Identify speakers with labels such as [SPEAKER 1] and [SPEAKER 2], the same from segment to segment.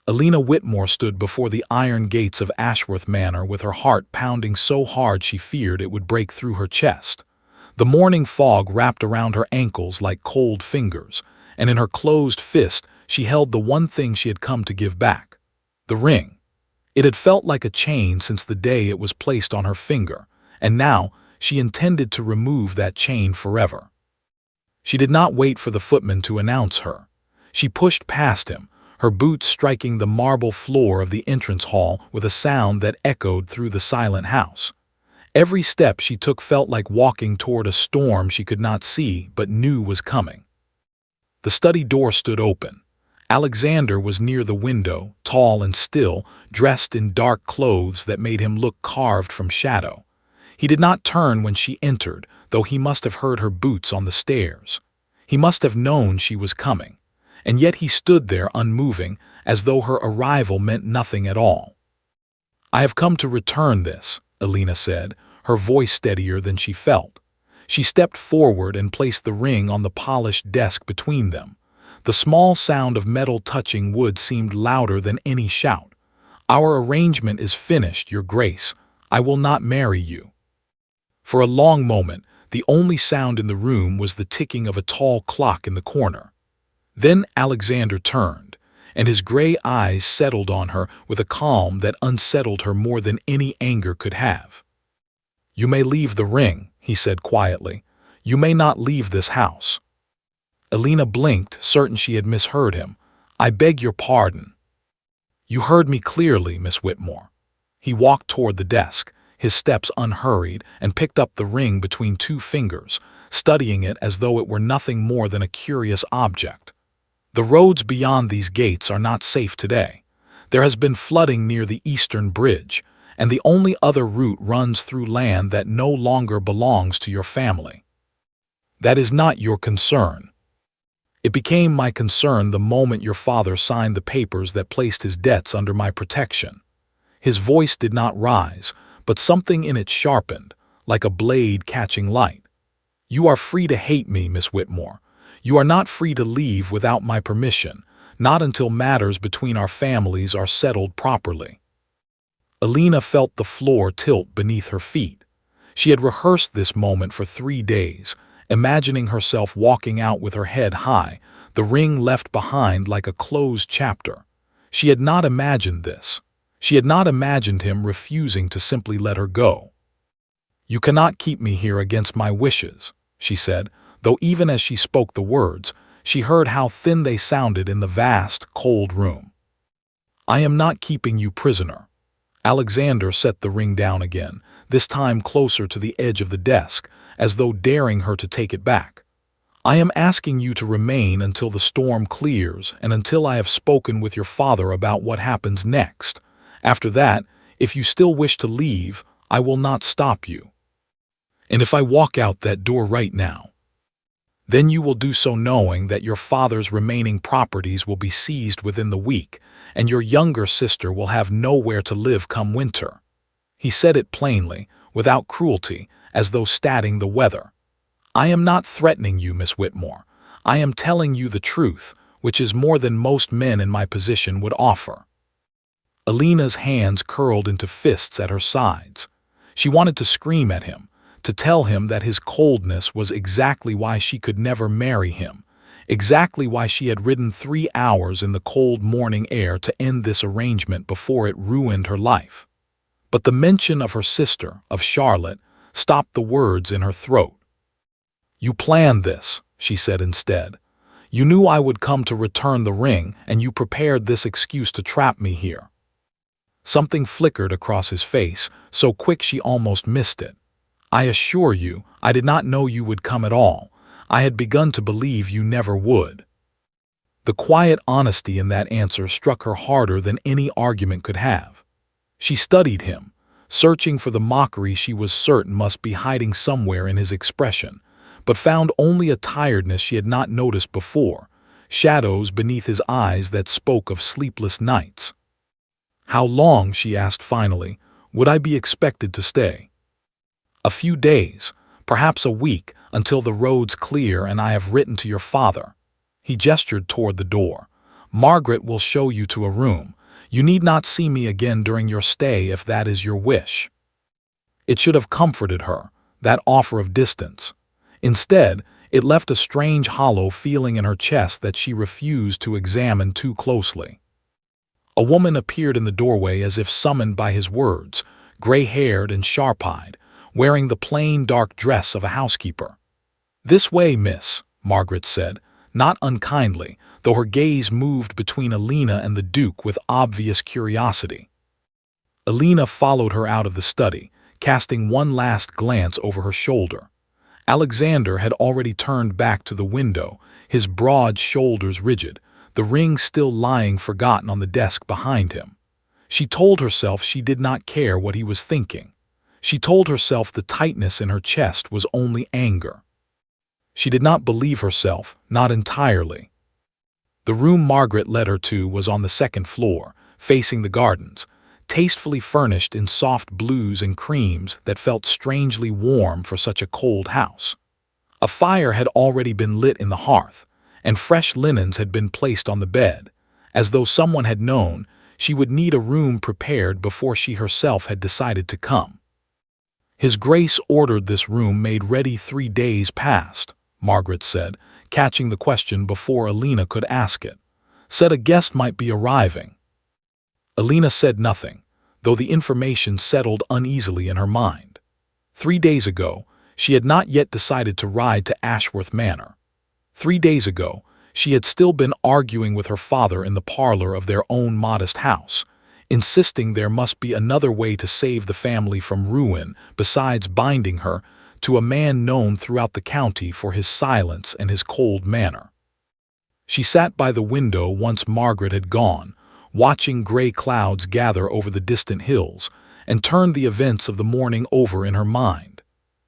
[SPEAKER 1] Alina Whitmore stood before the iron gates of Ashworth Manor with her heart pounding so hard she feared it would break through her chest. The morning fog wrapped around her ankles like cold fingers, and in her closed fist she held the one thing she had come to give back: the ring. It had felt like a chain since the day it was placed on her finger, and now she intended to remove that chain forever. She did not wait for the footman to announce her. She pushed past him, her boots striking the marble floor of the entrance hall with a sound that echoed through the silent house. Every step she took felt like walking toward a storm she could not see but knew was coming. The study door stood open. Alexander was near the window, tall and still, dressed in dark clothes that made him look carved from shadow. He did not turn when she entered, though he must have heard her boots on the stairs. He must have known she was coming, and yet he stood there unmoving, as though her arrival meant nothing at all. "I have come to return this," Alina said, her voice steadier than she felt. She stepped forward and placed the ring on the polished desk between them. The small sound of metal touching wood seemed louder than any shout. "Our arrangement is finished, Your Grace. I will not marry you." For a long moment, the only sound in the room was the ticking of a tall clock in the corner. Then Alexander turned, and his gray eyes settled on her with a calm that unsettled her more than any anger could have. "You may leave the ring," he said quietly. "You may not leave this house." Alina blinked, certain she had misheard him. "I beg your pardon." "You heard me clearly, Miss Whitmore." He walked toward the desk, his steps unhurried, and picked up the ring between two fingers, studying it as though it were nothing more than a curious object. "The roads beyond these gates are not safe today. There has been flooding near the eastern bridge, and the only other route runs through land that no longer belongs to your family. That is not your concern. It became my concern the moment your father signed the papers that placed his debts under my protection." His voice did not rise, but something in it sharpened, like a blade catching light. "You are free to hate me, Miss Whitmore. You are not free to leave without my permission, not until matters between our families are settled properly." Alina felt the floor tilt beneath her feet. She had rehearsed this moment for 3 days, imagining herself walking out with her head high, the ring left behind like a closed chapter. She had not imagined this. She had not imagined him refusing to simply let her go. "You cannot keep me here against my wishes," she said, though even as she spoke the words, she heard how thin they sounded in the vast, cold room. "I am not keeping you prisoner." Alexander set the ring down again, this time closer to the edge of the desk, as though daring her to take it back. "I am asking you to remain until the storm clears and until I have spoken with your father about what happens next. After that, if you still wish to leave, I will not stop you. And if I walk out that door right now, then you will do so knowing that your father's remaining properties will be seized within the week, and your younger sister will have nowhere to live come winter." He said it plainly, without cruelty, as though stating the weather. "I am not threatening you, Miss Whitmore. I am telling you the truth, which is more than most men in my position would offer." Alina's hands curled into fists at her sides. She wanted to scream at him, to tell him that his coldness was exactly why she could never marry him, exactly why she had ridden 3 hours in the cold morning air to end this arrangement before it ruined her life. But the mention of her sister, of Charlotte, stopped the words in her throat. "You planned this," she said instead. "You knew I would come to return the ring, and you prepared this excuse to trap me here." Something flickered across his face, so quick she almost missed it. "I assure you, I did not know you would come at all. I had begun to believe you never would." The quiet honesty in that answer struck her harder than any argument could have. She studied him, searching for the mockery she was certain must be hiding somewhere in his expression, but found only a tiredness she had not noticed before, shadows beneath his eyes that spoke of sleepless nights. "How long," she asked finally, "would I be expected to stay?" "A few days, perhaps a week, until the roads clear and I have written to your father." He gestured toward the door. Margaret will show you to a room. You need not see me again during your stay if that is your wish." It should have comforted her, that offer of distance. Instead, it left a strange hollow feeling in her chest that she refused to examine too closely. A woman appeared in the doorway as if summoned by his words, gray-haired and sharp-eyed, wearing the plain dark dress of a housekeeper. "This way, miss," Margaret said, not unkindly, though her gaze moved between Alina and the Duke with obvious curiosity. Alina followed her out of the study, casting one last glance over her shoulder. Alexander had already turned back to the window, his broad shoulders rigid, the ring still lying forgotten on the desk behind him. She told herself she did not care what he was thinking. She told herself the tightness in her chest was only anger. She did not believe herself, not entirely. The room Margaret led her to was on the second floor, facing the gardens, tastefully furnished in soft blues and creams that felt strangely warm for such a cold house. A fire had already been lit in the hearth, and fresh linens had been placed on the bed, as though someone had known she would need a room prepared before she herself had decided to come. "His Grace ordered this room made ready 3 days past," Margaret said, catching the question before Alina could ask it. "Said a guest might be arriving." Alina said nothing, though the information settled uneasily in her mind. 3 days ago, she had not yet decided to ride to Ashworth Manor. 3 days ago, she had still been arguing with her father in the parlor of their own modest house, insisting there must be another way to save the family from ruin besides binding her to a man known throughout the county for his silence and his cold manner. She sat by the window once Margaret had gone, watching gray clouds gather over the distant hills, and turned the events of the morning over in her mind.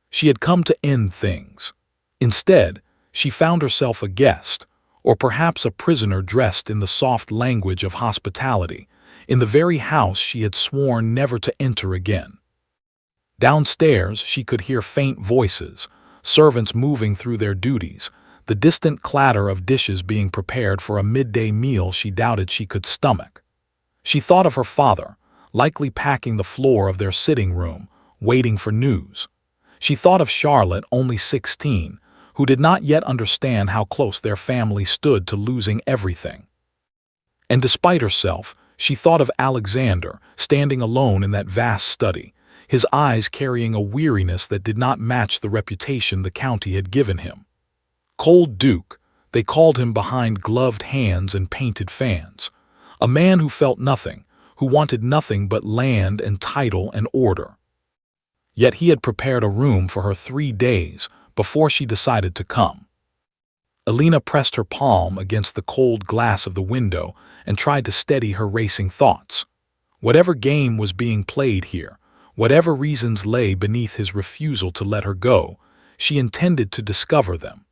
[SPEAKER 1] She had come to end things. Instead, she found herself a guest, or perhaps a prisoner dressed in the soft language of hospitality, in the very house she had sworn never to enter again. Downstairs, she could hear faint voices, servants moving through their duties, the distant clatter of dishes being prepared for a midday meal she doubted she could stomach. She thought of her father, likely packing the floor of their sitting room, waiting for news. She thought of Charlotte, only 16, who did not yet understand how close their family stood to losing everything. And despite herself, she thought of Alexander, standing alone in that vast study, his eyes carrying a weariness that did not match the reputation the county had given him. Cold Duke, they called him behind gloved hands and painted fans. A man who felt nothing, who wanted nothing but land and title and order. Yet he had prepared a room for her 3 days before she decided to come. Alina pressed her palm against the cold glass of the window and tried to steady her racing thoughts. Whatever game was being played here, whatever reasons lay beneath his refusal to let her go, she intended to discover them.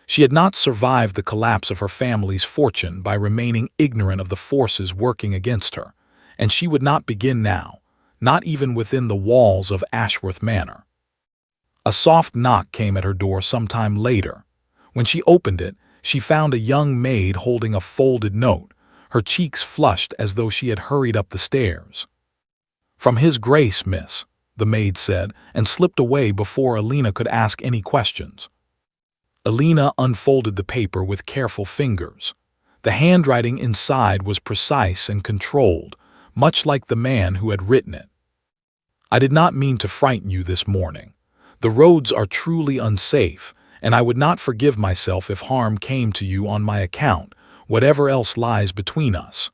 [SPEAKER 1] She had not survived the collapse of her family's fortune by remaining ignorant of the forces working against her, and she would not begin now, not even within the walls of Ashworth Manor. A soft knock came at her door sometime later. When she opened it, she found a young maid holding a folded note, her cheeks flushed as though she had hurried up the stairs. "From His Grace, miss," the maid said, and slipped away before Alina could ask any questions. Alina unfolded the paper with careful fingers. The handwriting inside was precise and controlled, much like the man who had written it. "I did not mean to frighten you this morning. The roads are truly unsafe, and I would not forgive myself if harm came to you on my account, whatever else lies between us.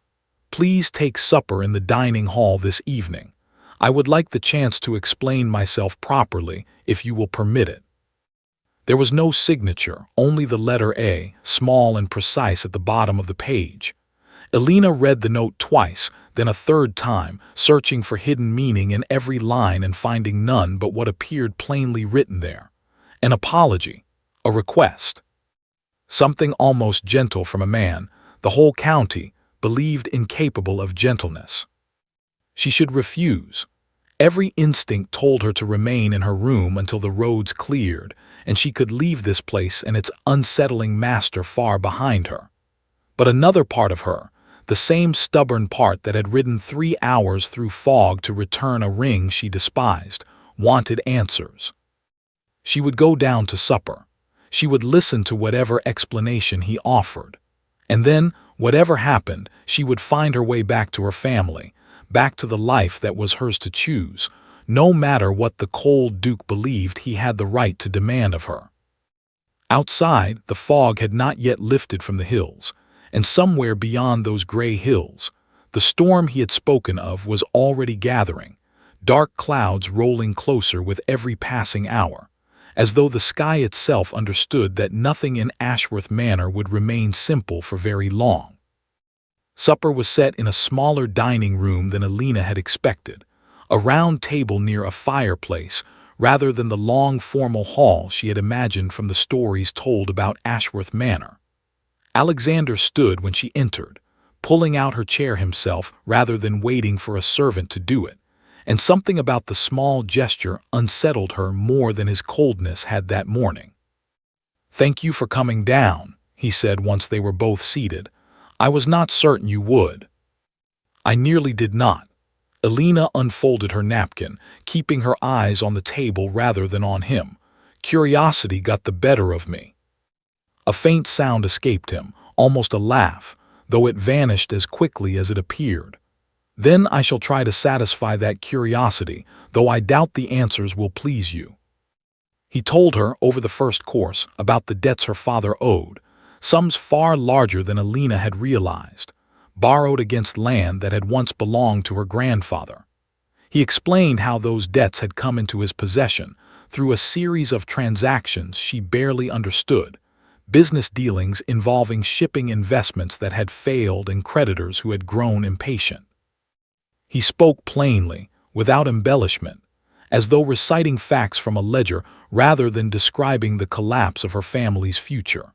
[SPEAKER 1] Please take supper in the dining hall this evening. I would like the chance to explain myself properly, if you will permit it." There was no signature, only the letter A, small and precise at the bottom of the page. Alina read the note twice, then a third time, searching for hidden meaning in every line and finding none but what appeared plainly written there. An apology, a request. Something almost gentle from a man the whole county believed incapable of gentleness. She should refuse. Every instinct told her to remain in her room until the roads cleared, and she could leave this place and its unsettling master far behind her. But another part of her, the same stubborn part that had ridden 3 hours through fog to return a ring she despised, wanted answers. She would go down to supper. She would listen to whatever explanation he offered. And then, whatever happened, she would find her way back to her family, back to the life that was hers to choose, no matter what the cold Duke believed he had the right to demand of her. Outside, the fog had not yet lifted from the hills, and somewhere beyond those gray hills, the storm he had spoken of was already gathering, dark clouds rolling closer with every passing hour, as though the sky itself understood that nothing in Ashworth Manor would remain simple for very long. Supper was set in a smaller dining room than Alina had expected, a round table near a fireplace, rather than the long formal hall she had imagined from the stories told about Ashworth Manor. Alexander stood when she entered, pulling out her chair himself rather than waiting for a servant to do it, and something about the small gesture unsettled her more than his coldness had that morning. "Thank you for coming down," he said once they were both seated. "I was not certain you would." "I nearly did not." Alina unfolded her napkin, keeping her eyes on the table rather than on him. "Curiosity got the better of me." A faint sound escaped him, almost a laugh, though it vanished as quickly as it appeared. "Then I shall try to satisfy that curiosity, though I doubt the answers will please you." He told her, over the first course, about the debts her father owed, sums far larger than Alina had realized, borrowed against land that had once belonged to her grandfather. He explained how those debts had come into his possession through a series of transactions she barely understood, business dealings involving shipping investments that had failed and creditors who had grown impatient. He spoke plainly, without embellishment, as though reciting facts from a ledger rather than describing the collapse of her family's future.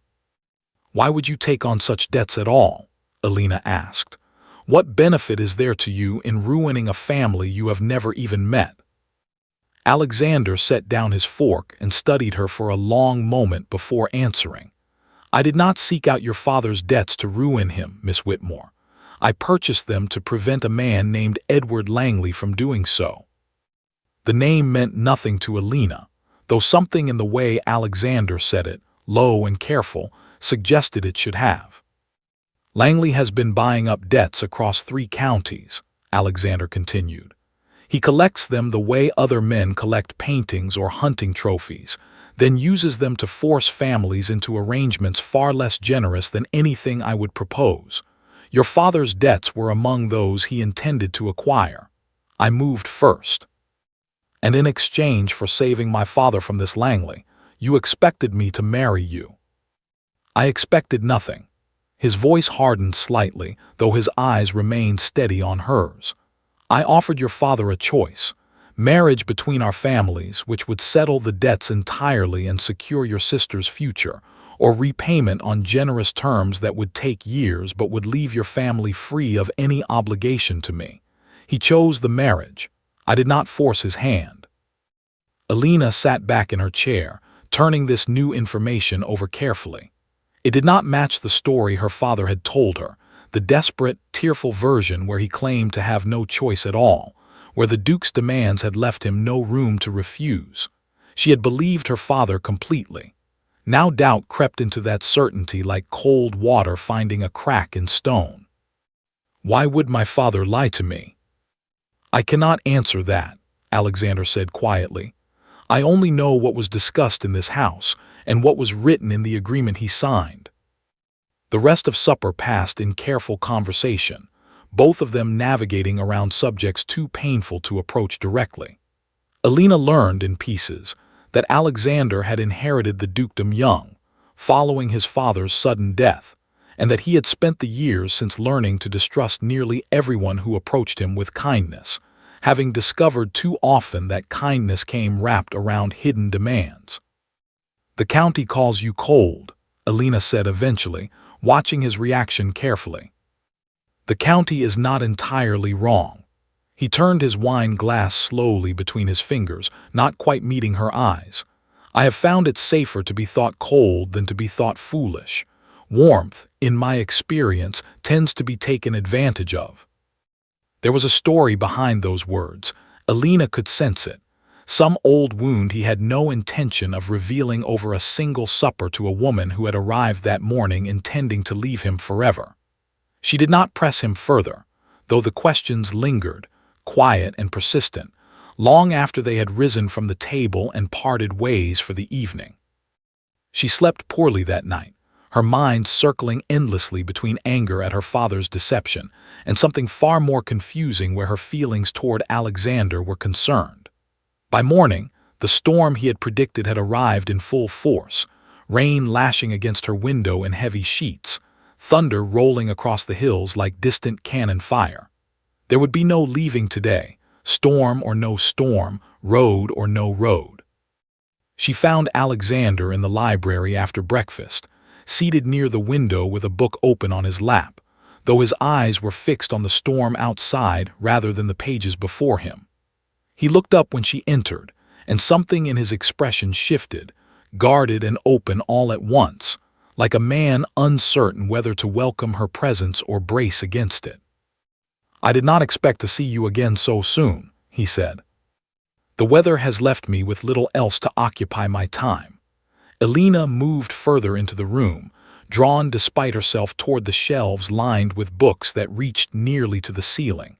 [SPEAKER 1] "Why would you take on such debts at all?" Alina asked. "What benefit is there to you in ruining a family you have never even met?" Alexander set down his fork and studied her for a long moment before answering. "I did not seek out your father's debts to ruin him, Miss Whitmore. I purchased them to prevent a man named Edward Langley from doing so." The name meant nothing to Alina, though something in the way Alexander said it, low and careful, suggested it should have. "Langley has been buying up debts across 3 counties, Alexander continued. "He collects them the way other men collect paintings or hunting trophies, then uses them to force families into arrangements far less generous than anything I would propose. Your father's debts were among those he intended to acquire. I moved first. And in exchange for saving my father from this Langley, you expected me to marry you." "I expected nothing." His voice hardened slightly, though his eyes remained steady on hers. "I offered your father a choice. Marriage between our families, which would settle the debts entirely and secure your sister's future, or repayment on generous terms that would take years but would leave your family free of any obligation to me. He chose the marriage. I did not force his hand." Alina sat back in her chair, turning this new information over carefully. It did not match the story her father had told her, the desperate, tearful version where he claimed to have no choice at all, where the Duke's demands had left him no room to refuse. She had believed her father completely. Now doubt crept into that certainty like cold water finding a crack in stone. "Why would my father lie to me?" "I cannot answer that," Alexander said quietly. "I only know what was discussed in this house and what was written in the agreement he signed." The rest of supper passed in careful conversation, both of them navigating around subjects too painful to approach directly. Alina learned in pieces that Alexander had inherited the dukedom young, following his father's sudden death, and that he had spent the years since learning to distrust nearly everyone who approached him with kindness, having discovered too often that kindness came wrapped around hidden demands. "The county calls you cold," Alina said eventually, watching his reaction carefully. "The county is not entirely wrong." He turned his wine glass slowly between his fingers, not quite meeting her eyes. "I have found it safer to be thought cold than to be thought foolish. Warmth, in my experience, tends to be taken advantage of. There was a story behind those words. Alina could sense it. Some old wound he had no intention of revealing over a single supper to a woman who had arrived that morning intending to leave him forever. She did not press him further, though the questions lingered, quiet and persistent, long after they had risen from the table and parted ways for the evening. She slept poorly that night, her mind circling endlessly between anger at her father's deception and something far more confusing where her feelings toward Alexander were concerned. By morning, the storm he had predicted had arrived in full force, rain lashing against her window in heavy sheets, thunder rolling across the hills like distant cannon fire. There would be no leaving today, storm or no storm, road or no road. She found Alexander in the library after breakfast, seated near the window with a book open on his lap, though his eyes were fixed on the storm outside rather than the pages before him. He looked up when she entered, and something in his expression shifted, guarded and open all at once, like a man uncertain whether to welcome her presence or brace against it. "I did not expect to see you again so soon," he said. "The weather has left me with little else to occupy my time." Alina moved further into the room, drawn despite herself toward the shelves lined with books that reached nearly to the ceiling.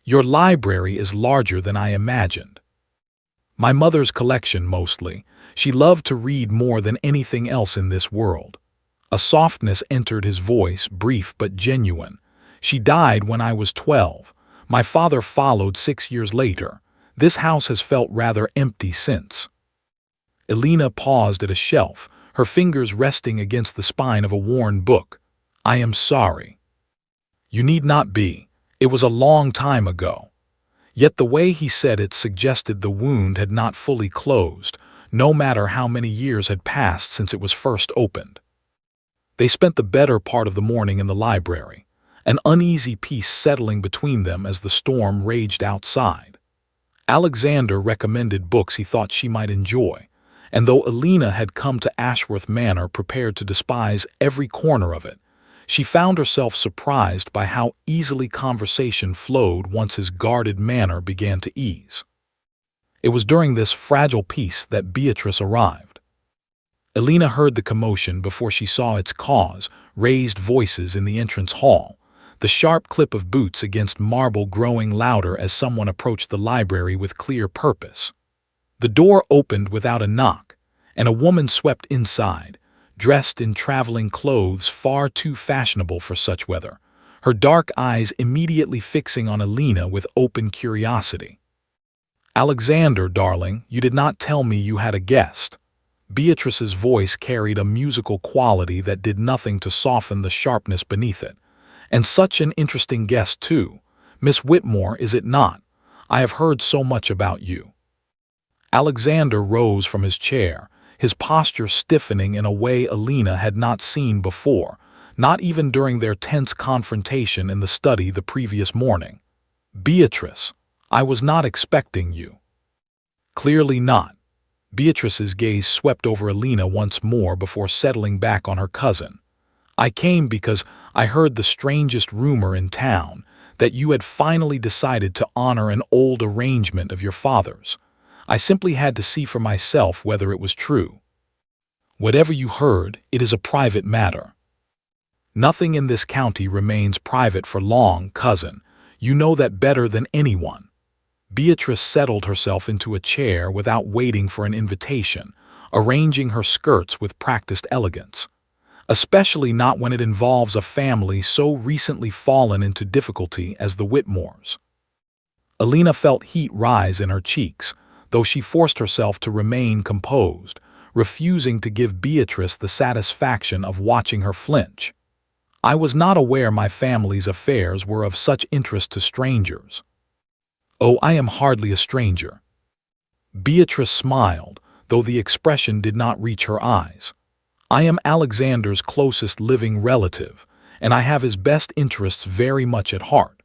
[SPEAKER 1] "Your library is larger than I imagined." "My mother's collection, mostly. She loved to read more than anything else in this world." A softness entered his voice, brief but genuine. "She died when I was 12. My father followed 6 years later. This house has felt rather empty since." Alina paused at a shelf, her fingers resting against the spine of a worn book. "I am sorry." "You need not be. It was a long time ago." Yet the way he said it suggested the wound had not fully closed, no matter how many years had passed since it was first opened. They spent the better part of the morning in the library, an uneasy peace settling between them as the storm raged outside. Alexander recommended books he thought she might enjoy, and though Alina had come to Ashworth Manor prepared to despise every corner of it, she found herself surprised by how easily conversation flowed once his guarded manner began to ease. It was during this fragile peace that Beatrice arrived. Alina heard the commotion before she saw its cause, raised voices in the entrance hall, the sharp clip of boots against marble growing louder as someone approached the library with clear purpose. The door opened without a knock, and a woman swept inside, dressed in traveling clothes far too fashionable for such weather, her dark eyes immediately fixing on Alina with open curiosity. "Alexander, darling, you did not tell me you had a guest." Beatrice's voice carried a musical quality that did nothing to soften the sharpness beneath it. "And such an interesting guest, too. Miss Whitmore, is it not? I have heard so much about you." Alexander rose from his chair, his posture stiffening in a way Alina had not seen before, not even during their tense confrontation in the study the previous morning. "Beatrice, I was not expecting you." "Clearly not." Beatrice's gaze swept over Alina once more before settling back on her cousin. "I came because I heard the strangest rumor in town, that you had finally decided to honor an old arrangement of your father's. I simply had to see for myself whether it was true." "Whatever you heard, it is a private matter." "Nothing in this county remains private for long, cousin. You know that better than anyone." Beatrice settled herself into a chair without waiting for an invitation, arranging her skirts with practiced elegance. Especially not when it involves a family so recently fallen into difficulty as the Whitmores. Alina felt heat rise in her cheeks, though she forced herself to remain composed, refusing to give Beatrice the satisfaction of watching her flinch. "I was not aware my family's affairs were of such interest to strangers." "Oh, I am hardly a stranger." Beatrice smiled, though the expression did not reach her eyes. "I am Alexander's closest living relative, and I have his best interests very much at heart,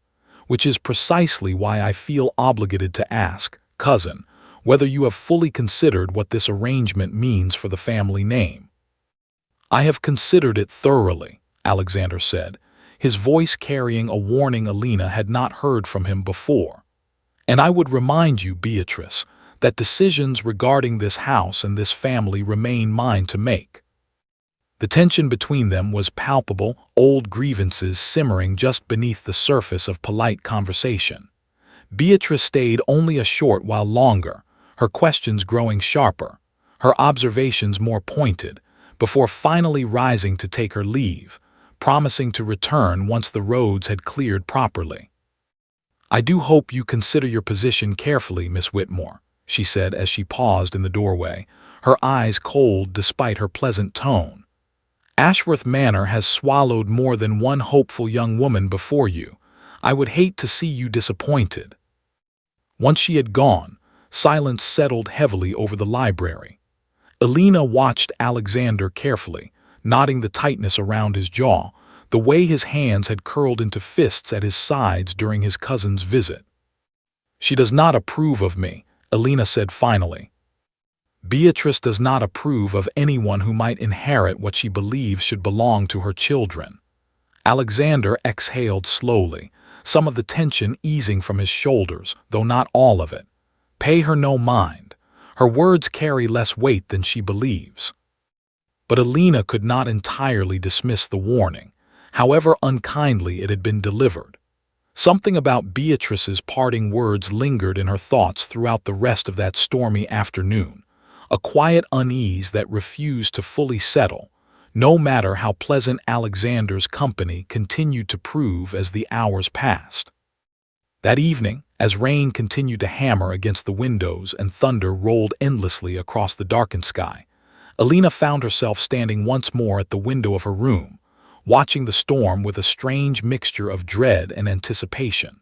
[SPEAKER 1] which is precisely why I feel obligated to ask, cousin, whether you have fully considered what this arrangement means for the family name." "I have considered it thoroughly," Alexander said, his voice carrying a warning Alina had not heard from him before. "And I would remind you, Beatrice, that decisions regarding this house and this family remain mine to make." The tension between them was palpable, old grievances simmering just beneath the surface of polite conversation. Beatrice stayed only a short while longer, her questions growing sharper, her observations more pointed, before finally rising to take her leave, promising to return once the roads had cleared properly. "I do hope you consider your position carefully, Miss Whitmore," she said as she paused in the doorway, her eyes cold despite her pleasant tone. "Ashworth Manor has swallowed more than one hopeful young woman before you. I would hate to see you disappointed." Once she had gone, silence settled heavily over the library. Alina watched Alexander carefully, noting the tightness around his jaw, the way his hands had curled into fists at his sides during his cousin's visit. "She does not approve of me," Alina said finally. "Beatrice does not approve of anyone who might inherit what she believes should belong to her children." Alexander exhaled slowly, some of the tension easing from his shoulders, though not all of it. "Pay her no mind. Her words carry less weight than she believes." But Alina could not entirely dismiss the warning, however unkindly it had been delivered. Something about Beatrice's parting words lingered in her thoughts throughout the rest of that stormy afternoon, a quiet unease that refused to fully settle, no matter how pleasant Alexander's company continued to prove as the hours passed. That evening, as rain continued to hammer against the windows and thunder rolled endlessly across the darkened sky, Alina found herself standing once more at the window of her room, watching the storm with a strange mixture of dread and anticipation.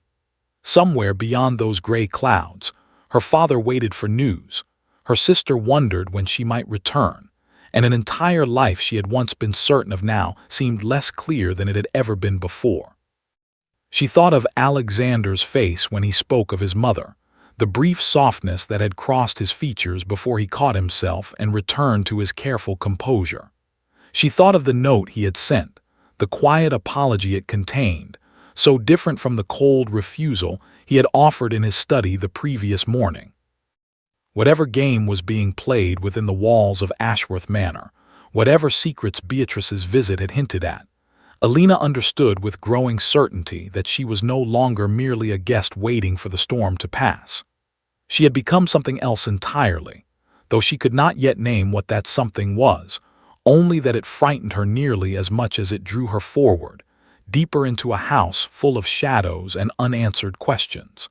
[SPEAKER 1] Somewhere beyond those gray clouds, her father waited for news, her sister wondered when she might return, and an entire life she had once been certain of now seemed less clear than it had ever been before. She thought of Alexander's face when he spoke of his mother, the brief softness that had crossed his features before he caught himself and returned to his careful composure. She thought of the note he had sent, the quiet apology it contained, so different from the cold refusal he had offered in his study the previous morning. Whatever game was being played within the walls of Ashworth Manor, whatever secrets Beatrice's visit had hinted at, Alina understood with growing certainty that she was no longer merely a guest waiting for the storm to pass. She had become something else entirely, though she could not yet name what that something was, only that it frightened her nearly as much as it drew her forward, deeper into a house full of shadows and unanswered questions.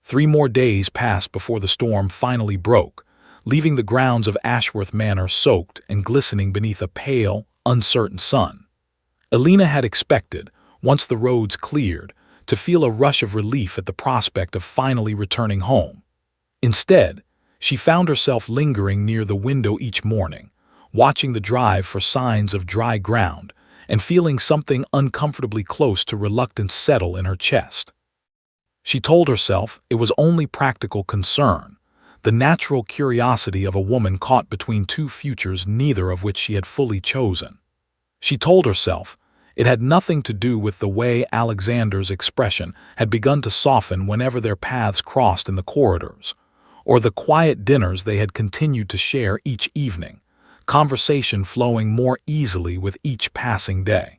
[SPEAKER 1] 3 more days passed before the storm finally broke, leaving the grounds of Ashworth Manor soaked and glistening beneath a pale, uncertain sun. Alina had expected, once the roads cleared, to feel a rush of relief at the prospect of finally returning home. Instead, she found herself lingering near the window each morning, watching the drive for signs of dry ground, and feeling something uncomfortably close to reluctance settle in her chest. She told herself it was only practical concern, the natural curiosity of a woman caught between two futures neither of which she had fully chosen. She told herself it had nothing to do with the way Alexander's expression had begun to soften whenever their paths crossed in the corridors, or the quiet dinners they had continued to share each evening, conversation flowing more easily with each passing day.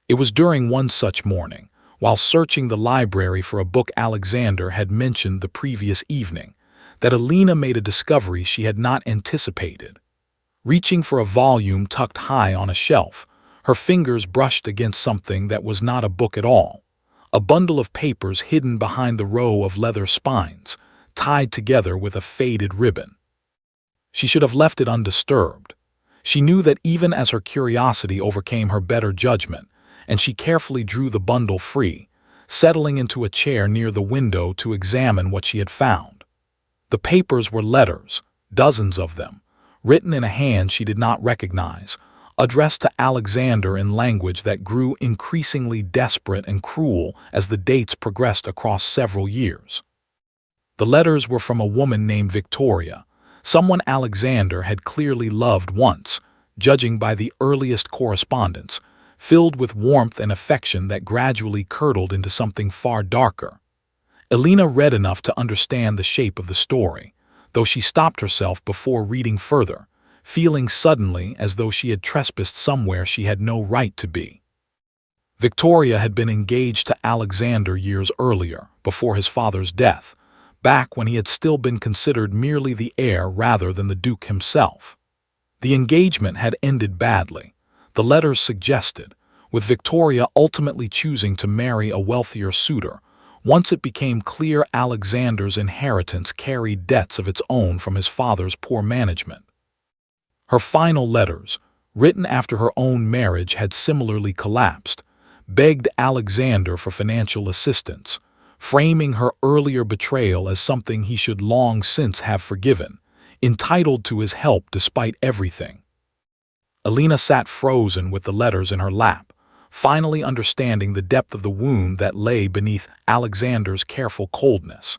[SPEAKER 1] It was during one such morning, while searching the library for a book Alexander had mentioned the previous evening, that Alina made a discovery she had not anticipated. Reaching for a volume tucked high on a shelf, her fingers brushed against something that was not a book at all, a bundle of papers hidden behind the row of leather spines, tied together with a faded ribbon. She should have left it undisturbed. She knew that even as her curiosity overcame her better judgment, and she carefully drew the bundle free, settling into a chair near the window to examine what she had found. The papers were letters, dozens of them, written in a hand she did not recognize, addressed to Alexander in language that grew increasingly desperate and cruel as the dates progressed across several years. The letters were from a woman named Victoria, someone Alexander had clearly loved once, judging by the earliest correspondence, filled with warmth and affection that gradually curdled into something far darker. Elena read enough to understand the shape of the story, though she stopped herself before reading further, feeling suddenly as though she had trespassed somewhere she had no right to be. Victoria had been engaged to Alexander years earlier, before his father's death, back when he had still been considered merely the heir rather than the Duke himself. The engagement had ended badly, the letters suggested, with Victoria ultimately choosing to marry a wealthier suitor, once it became clear Alexander's inheritance carried debts of its own from his father's poor management. Her final letters, written after her own marriage had similarly collapsed, begged Alexander for financial assistance, framing her earlier betrayal as something he should long since have forgiven, entitled to his help despite everything. Elena sat frozen with the letters in her lap, finally understanding the depth of the wound that lay beneath Alexander's careful coldness.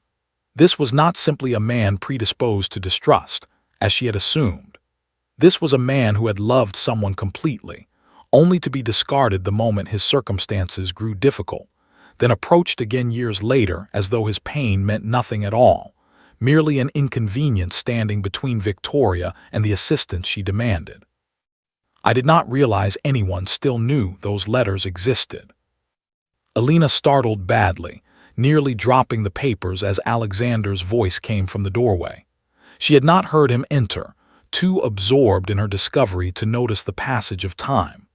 [SPEAKER 1] This was not simply a man predisposed to distrust, as she had assumed. This was a man who had loved someone completely, only to be discarded the moment his circumstances grew difficult, then approached again years later as though his pain meant nothing at all, merely an inconvenience standing between Victoria and the assistance she demanded. I did not realize anyone still knew those letters existed. Elena startled badly, nearly dropping the papers as Alexander's voice came from the doorway. She had not heard him enter, too absorbed in her discovery to notice the passage of time.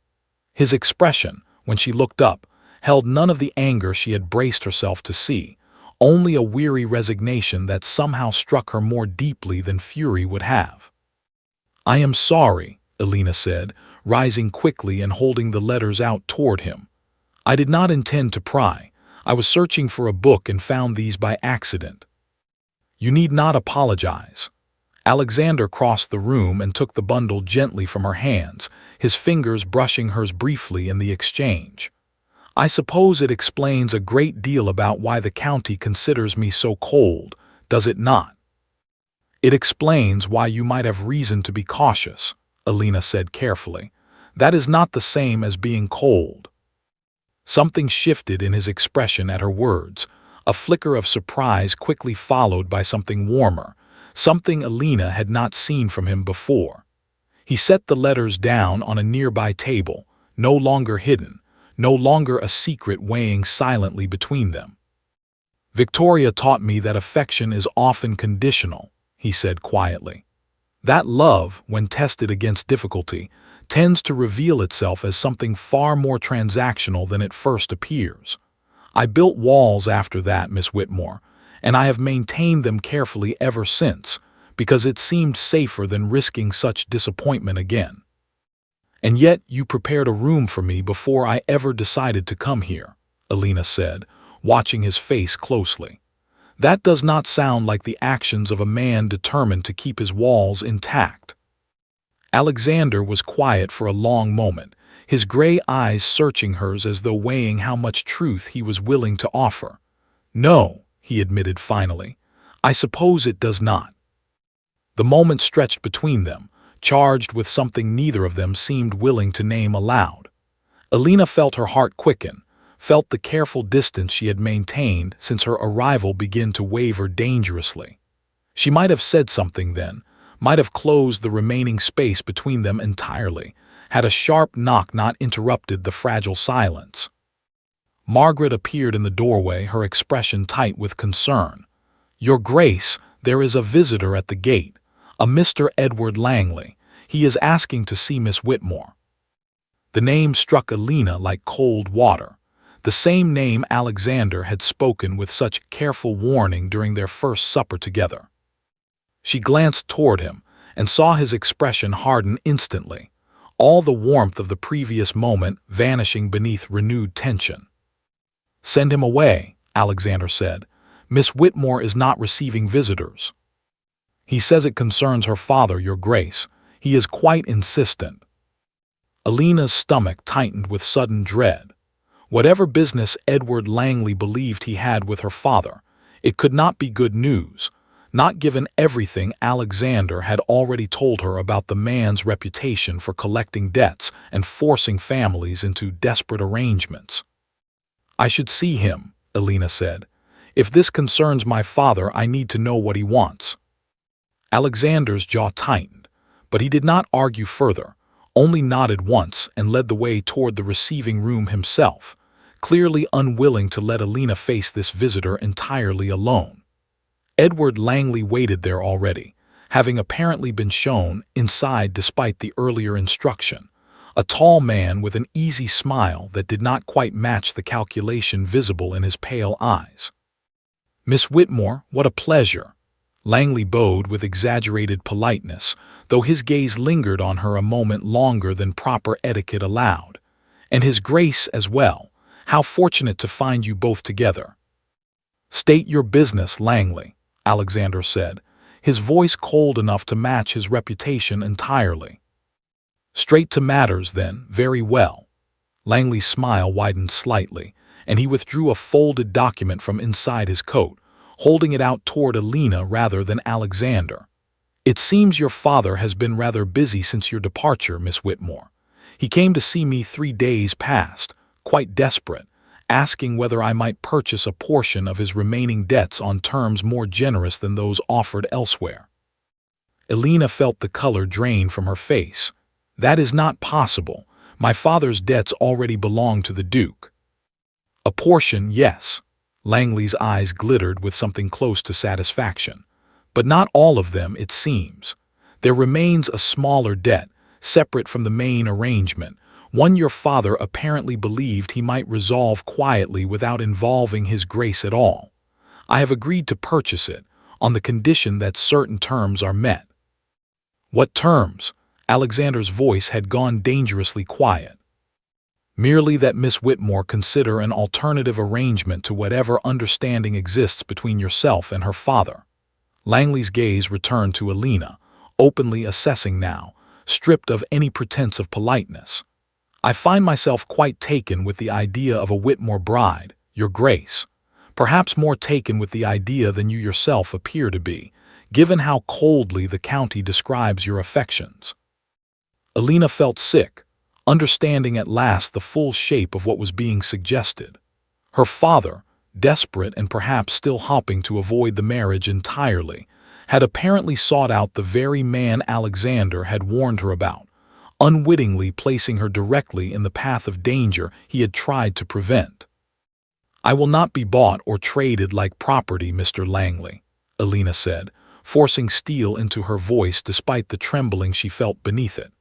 [SPEAKER 1] His expression, when she looked up, held none of the anger she had braced herself to see, only a weary resignation that somehow struck her more deeply than fury would have. "I am sorry," Elena said, rising quickly and holding the letters out toward him. "I did not intend to pry. I was searching for a book and found these by accident." "You need not apologize." Alexander crossed the room and took the bundle gently from her hands, his fingers brushing hers briefly in the exchange. "I suppose it explains a great deal about why the county considers me so cold, does it not?" "It explains why you might have reason to be cautious," Elena said carefully. "That is not the same as being cold." Something shifted in his expression at her words, a flicker of surprise quickly followed by something warmer, something Elena had not seen from him before. He set the letters down on a nearby table, no longer hidden, no longer a secret weighing silently between them. "Victoria taught me that affection is often conditional," he said quietly. "That love, when tested against difficulty, tends to reveal itself as something far more transactional than it first appears. I built walls after that, Miss Whitmore, and I have maintained them carefully ever since, because it seemed safer than risking such disappointment again. And yet you prepared a room for me before I ever decided to come here," Elena said, watching his face closely. "That does not sound like the actions of a man determined to keep his walls intact." Alexander was quiet for a long moment, his gray eyes searching hers as though weighing how much truth he was willing to offer. "No," he admitted finally, "I suppose it does not." The moment stretched between them, charged with something neither of them seemed willing to name aloud. Elena felt her heart quicken, felt the careful distance she had maintained since her arrival begin to waver dangerously. She might have said something then, might have closed the remaining space between them entirely, had a sharp knock not interrupted the fragile silence. Margaret appeared in the doorway, her expression tight with concern. "Your Grace, there is a visitor at the gate, a Mr. Edward Langley. He is asking to see Miss Whitmore." The name struck Elena like cold water, the same name Alexander had spoken with such careful warning during their first supper together. She glanced toward him and saw his expression harden instantly, all the warmth of the previous moment vanishing beneath renewed tension. "Send him away," Alexander said. "Miss Whitmore is not receiving visitors." "He says it concerns her father, Your Grace. He is quite insistent." Elena's stomach tightened with sudden dread. Whatever business Edward Langley believed he had with her father, it could not be good news, not given everything Alexander had already told her about the man's reputation for collecting debts and forcing families into desperate arrangements. "I should see him," Elena said. "If this concerns my father, I need to know what he wants." Alexander's jaw tightened, but he did not argue further, only nodded once and led the way toward the receiving room himself, clearly unwilling to let Elena face this visitor entirely alone. Edward Langley waited there already, having apparently been shown inside despite the earlier instruction, a tall man with an easy smile that did not quite match the calculation visible in his pale eyes. "Miss Whitmore, what a pleasure," Langley bowed with exaggerated politeness, though his gaze lingered on her a moment longer than proper etiquette allowed. "And His Grace as well. How fortunate to find you both together." "State your business, Langley," Alexander said, his voice cold enough to match his reputation entirely. "Straight to matters, then. Very well." Langley's smile widened slightly, and he withdrew a folded document from inside his coat, holding it out toward Elena rather than Alexander. "It seems your father has been rather busy since your departure, Miss Whitmore. He came to see me 3 days past, quite desperate, asking whether I might purchase a portion of his remaining debts on terms more generous than those offered elsewhere." Elena felt the color drain from her face. "That is not possible. My father's debts already belong to the Duke." "A portion, yes." Langley's eyes glittered with something close to satisfaction. "But not all of them, it seems. There remains a smaller debt, separate from the main arrangement, one your father apparently believed he might resolve quietly without involving His Grace at all. I have agreed to purchase it, on the condition that certain terms are met." "What terms?" Alexander's voice had gone dangerously quiet. "Merely that Miss Whitmore consider an alternative arrangement to whatever understanding exists between yourself and her father." Langley's gaze returned to Elena, openly assessing now, stripped of any pretense of politeness. "I find myself quite taken with the idea of a Whitmore bride, Your Grace. Perhaps more taken with the idea than you yourself appear to be, given how coldly the county describes your affections." Elena felt sick, understanding at last the full shape of what was being suggested. Her father, desperate and perhaps still hoping to avoid the marriage entirely, had apparently sought out the very man Alexander had warned her about, unwittingly placing her directly in the path of danger he had tried to prevent. "I will not be bought or traded like property, Mr. Langley," Elena said, forcing steel into her voice despite the trembling she felt beneath it.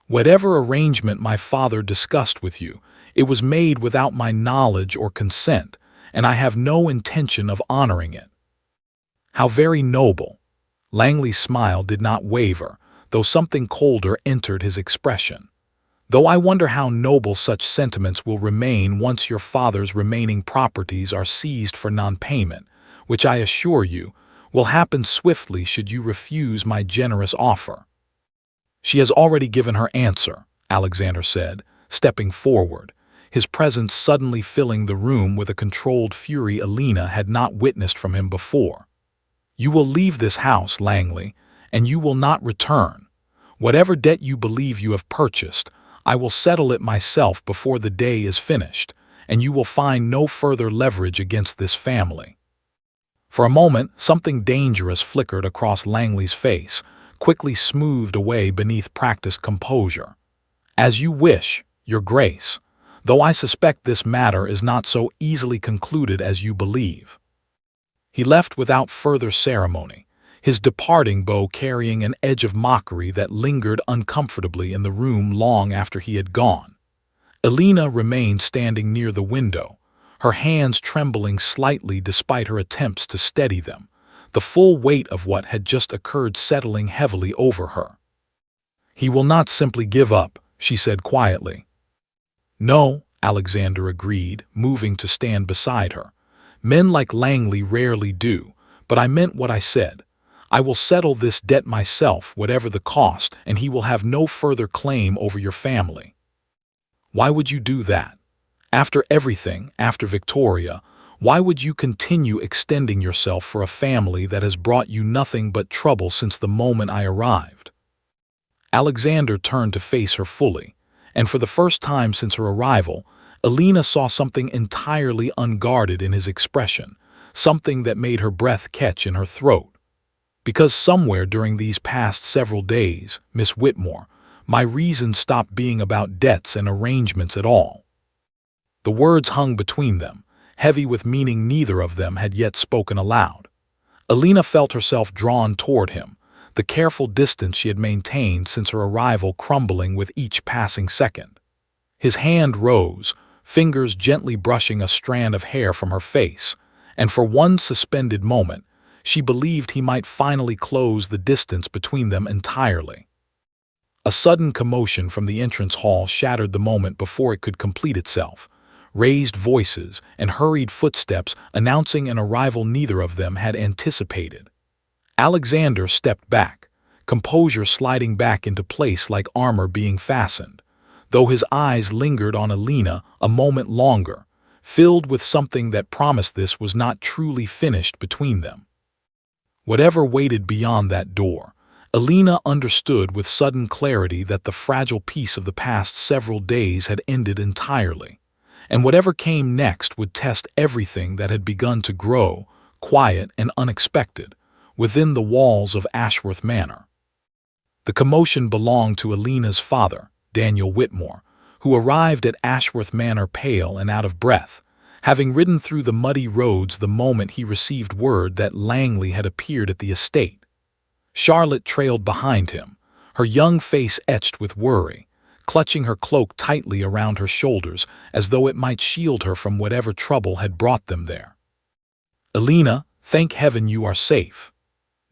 [SPEAKER 1] "Whatever arrangement my father discussed with you, it was made without my knowledge or consent, and I have no intention of honoring it." "How very noble." Langley's smile did not waver, though something colder entered his expression. "Though I wonder how noble such sentiments will remain once your father's remaining properties are seized for non-payment, which I assure you will happen swiftly should you refuse my generous offer." "She has already given her answer," Alexander said, stepping forward, his presence suddenly filling the room with a controlled fury Elena had not witnessed from him before. "You will leave this house, Langley, and you will not return. Whatever debt you believe you have purchased, I will settle it myself before the day is finished, and you will find no further leverage against this family." For a moment, something dangerous flickered across Langley's face, quickly smoothed away beneath practiced composure. "As you wish, Your Grace, though I suspect this matter is not so easily concluded as you believe." He left without further ceremony, his departing bow carrying an edge of mockery that lingered uncomfortably in the room long after he had gone. Elena remained standing near the window, her hands trembling slightly despite her attempts to steady them, the full weight of what had just occurred settling heavily over her. "He will not simply give up," she said quietly. "No," Alexander agreed, moving to stand beside her. "Men like Langley rarely do, but I meant what I said. I will settle this debt myself, whatever the cost, and he will have no further claim over your family." "Why would you do that? After everything, after Victoria, Why would you continue extending yourself for a family that has brought you nothing but trouble since the moment I arrived?" Alexander turned to face her fully, and for the first time since her arrival, Alina saw something entirely unguarded in his expression, something that made her breath catch in her throat. "Because somewhere during these past several days, Miss Whitmore, my reason stopped being about debts and arrangements at all." The words hung between them, heavy with meaning neither of them had yet spoken aloud. Alina felt herself drawn toward him, the careful distance she had maintained since her arrival crumbling with each passing second. His hand rose, fingers gently brushing a strand of hair from her face, and for one suspended moment, she believed he might finally close the distance between them entirely. A sudden commotion from the entrance hall shattered the moment before it could complete itself. Raised voices and hurried footsteps announcing an arrival neither of them had anticipated. Alexander stepped back, composure sliding back into place like armor being fastened, though his eyes lingered on Alina a moment longer, filled with something that promised this was not truly finished between them. Whatever waited beyond that door, Alina understood with sudden clarity that the fragile peace of the past several days had ended entirely, and whatever came next would test everything that had begun to grow, quiet and unexpected, within the walls of Ashworth Manor. The commotion belonged to Alina's father, Daniel Whitmore, who arrived at Ashworth Manor pale and out of breath, having ridden through the muddy roads the moment he received word that Langley had appeared at the estate. Charlotte trailed behind him, her young face etched with worry, clutching her cloak tightly around her shoulders as though it might shield her from whatever trouble had brought them there. "Alina, thank heaven you are safe."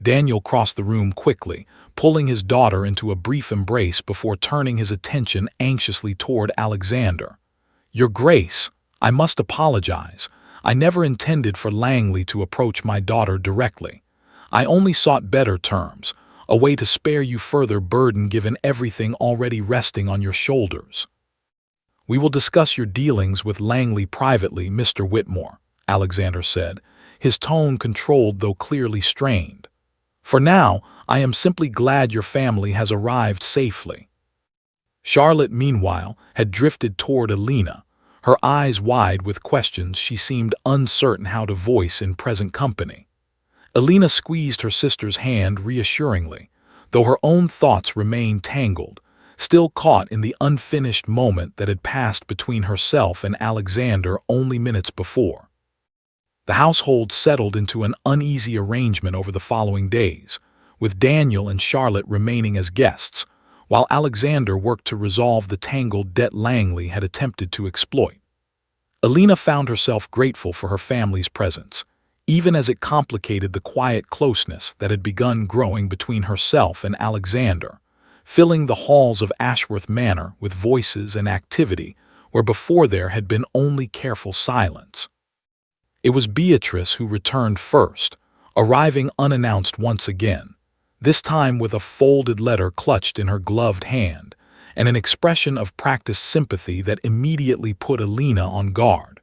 [SPEAKER 1] Daniel crossed the room quickly, pulling his daughter into a brief embrace before turning his attention anxiously toward Alexander. "Your Grace, I must apologize. I never intended for Langley to approach my daughter directly. I only sought better terms, a way to spare you further burden given everything already resting on your shoulders." "We will discuss your dealings with Langley privately, Mr. Whitmore," Alexander said, his tone controlled though clearly strained. "For now, I am simply glad your family has arrived safely." Charlotte, meanwhile, had drifted toward Alina, her eyes wide with questions she seemed uncertain how to voice in present company. Alina squeezed her sister's hand reassuringly, though her own thoughts remained tangled, still caught in the unfinished moment that had passed between herself and Alexander only minutes before. The household settled into an uneasy arrangement over the following days, with Daniel and Charlotte remaining as guests, while Alexander worked to resolve the tangled debt Langley had attempted to exploit. Alina found herself grateful for her family's presence, even as it complicated the quiet closeness that had begun growing between herself and Alexander, filling the halls of Ashworth Manor with voices and activity where before there had been only careful silence. It was Beatrice who returned first, arriving unannounced once again, this time with a folded letter clutched in her gloved hand, and an expression of practiced sympathy that immediately put Alina on guard.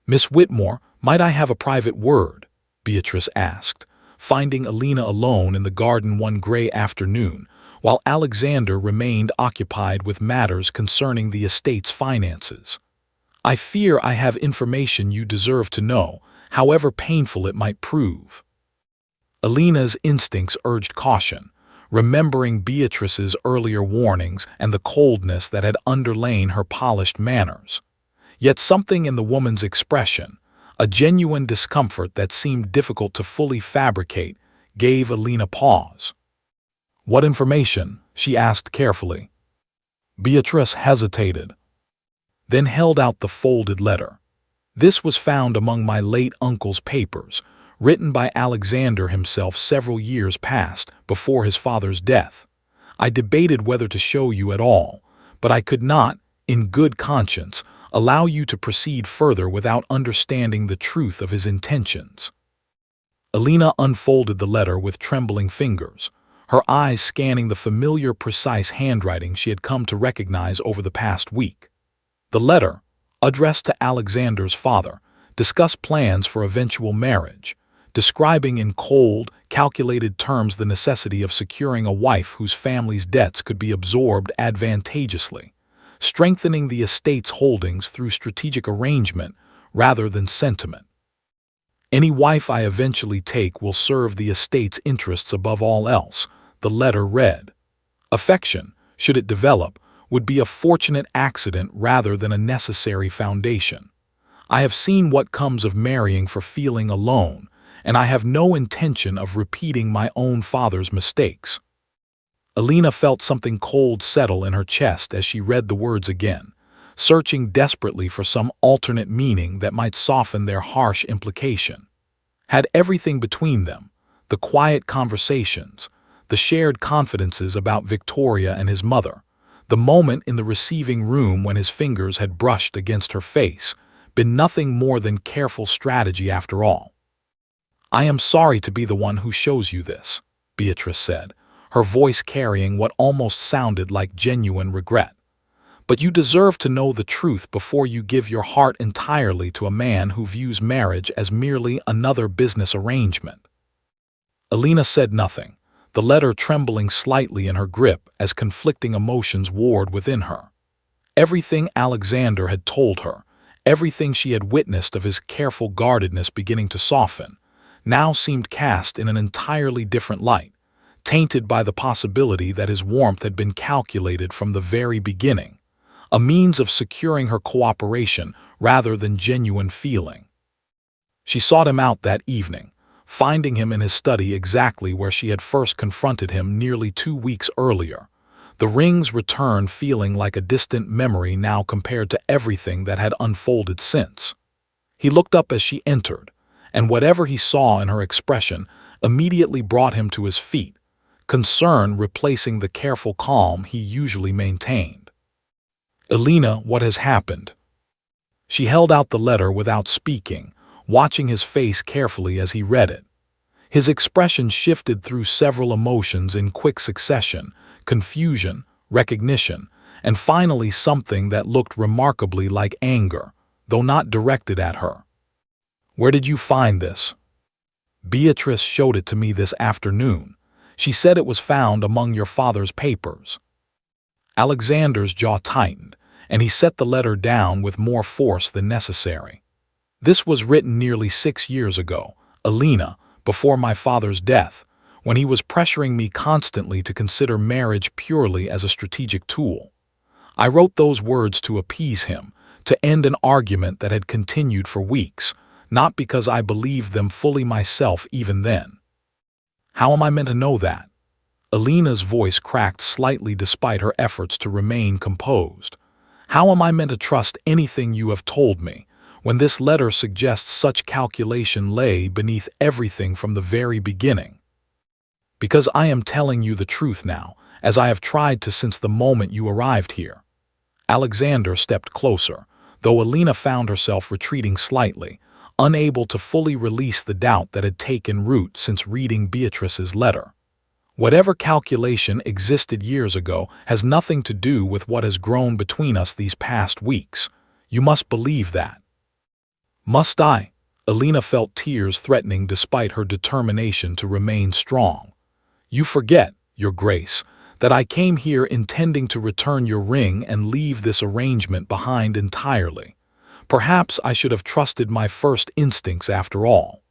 [SPEAKER 1] "Miss Whitmore, might I have a private word?" Beatrice asked, finding Alina alone in the garden one gray afternoon, while Alexander remained occupied with matters concerning the estate's finances. "I fear I have information you deserve to know, however painful it might prove." Alina's instincts urged caution, remembering Beatrice's earlier warnings and the coldness that had underlain her polished manners. Yet something in the woman's expression, a genuine discomfort that seemed difficult to fully fabricate, gave Alina pause. "What information?" she asked carefully. Beatrice hesitated, then held out the folded letter. "This was found among my late uncle's papers, written by Alexander himself several years past, before his father's death. I debated whether to show you at all, but I could not, in good conscience, allow you to proceed further without understanding the truth of his intentions." Alina unfolded the letter with trembling fingers, her eyes scanning the familiar, precise handwriting she had come to recognize over the past week. The letter, addressed to Alexander's father, discuss plans for eventual marriage, describing in cold, calculated terms the necessity of securing a wife whose family's debts could be absorbed advantageously, strengthening the estate's holdings through strategic arrangement rather than sentiment. Any wife I eventually take will serve the estate's interests above all else, the letter read. Affection, should it develop, would be a fortunate accident rather than a necessary foundation. I have seen what comes of marrying for feeling alone, and I have no intention of repeating my own father's mistakes. Alina felt something cold settle in her chest as she read the words again, searching desperately for some alternate meaning that might soften their harsh implication. Had everything between them, the quiet conversations, the shared confidences about Victoria and his mother, the moment in the receiving room when his fingers had brushed against her face, been nothing more than careful strategy after all? "I am sorry to be the one who shows you this," Beatrice said, her voice carrying what almost sounded like genuine regret. "But you deserve to know the truth before you give your heart entirely to a man who views marriage as merely another business arrangement." Alina said nothing, the letter trembling slightly in her grip as conflicting emotions warred within her. Everything Alexander had told her, everything she had witnessed of his careful guardedness beginning to soften, now seemed cast in an entirely different light, tainted by the possibility that his warmth had been calculated from the very beginning, a means of securing her cooperation rather than genuine feeling. She sought him out that evening, finding him in his study exactly where she had first confronted him nearly 2 weeks earlier, the ring's return feeling like a distant memory now compared to everything that had unfolded since. He looked up as she entered, and whatever he saw in her expression immediately brought him to his feet, concern replacing the careful calm he usually maintained. "Alina, what has happened?" She held out the letter without speaking, watching his face carefully as he read it. His expression shifted through several emotions in quick succession: confusion, recognition, and finally something that looked remarkably like anger, though not directed at her. "Where did you find this?" "Beatrice showed it to me this afternoon. She said it was found among your father's papers." Alexander's jaw tightened, and he set the letter down with more force than necessary. "This was written nearly 6 years ago, Alina, before my father's death, when he was pressuring me constantly to consider marriage purely as a strategic tool. I wrote those words to appease him, to end an argument that had continued for weeks, not because I believed them fully myself even then." "How am I meant to know that?" Alina's voice cracked slightly despite her efforts to remain composed. "How am I meant to trust anything you have told me, when this letter suggests such calculation lay beneath everything from the very beginning?" "Because I am telling you the truth now, as I have tried to since the moment you arrived here." Alexander stepped closer, though Alina found herself retreating slightly, unable to fully release the doubt that had taken root since reading Beatrice's letter. "Whatever calculation existed years ago has nothing to do with what has grown between us these past weeks. You must believe that." "Must I?" Alina felt tears threatening despite her determination to remain strong. "You forget, Your Grace, that I came here intending to return your ring and leave this arrangement behind entirely. Perhaps I should have trusted my first instincts after all."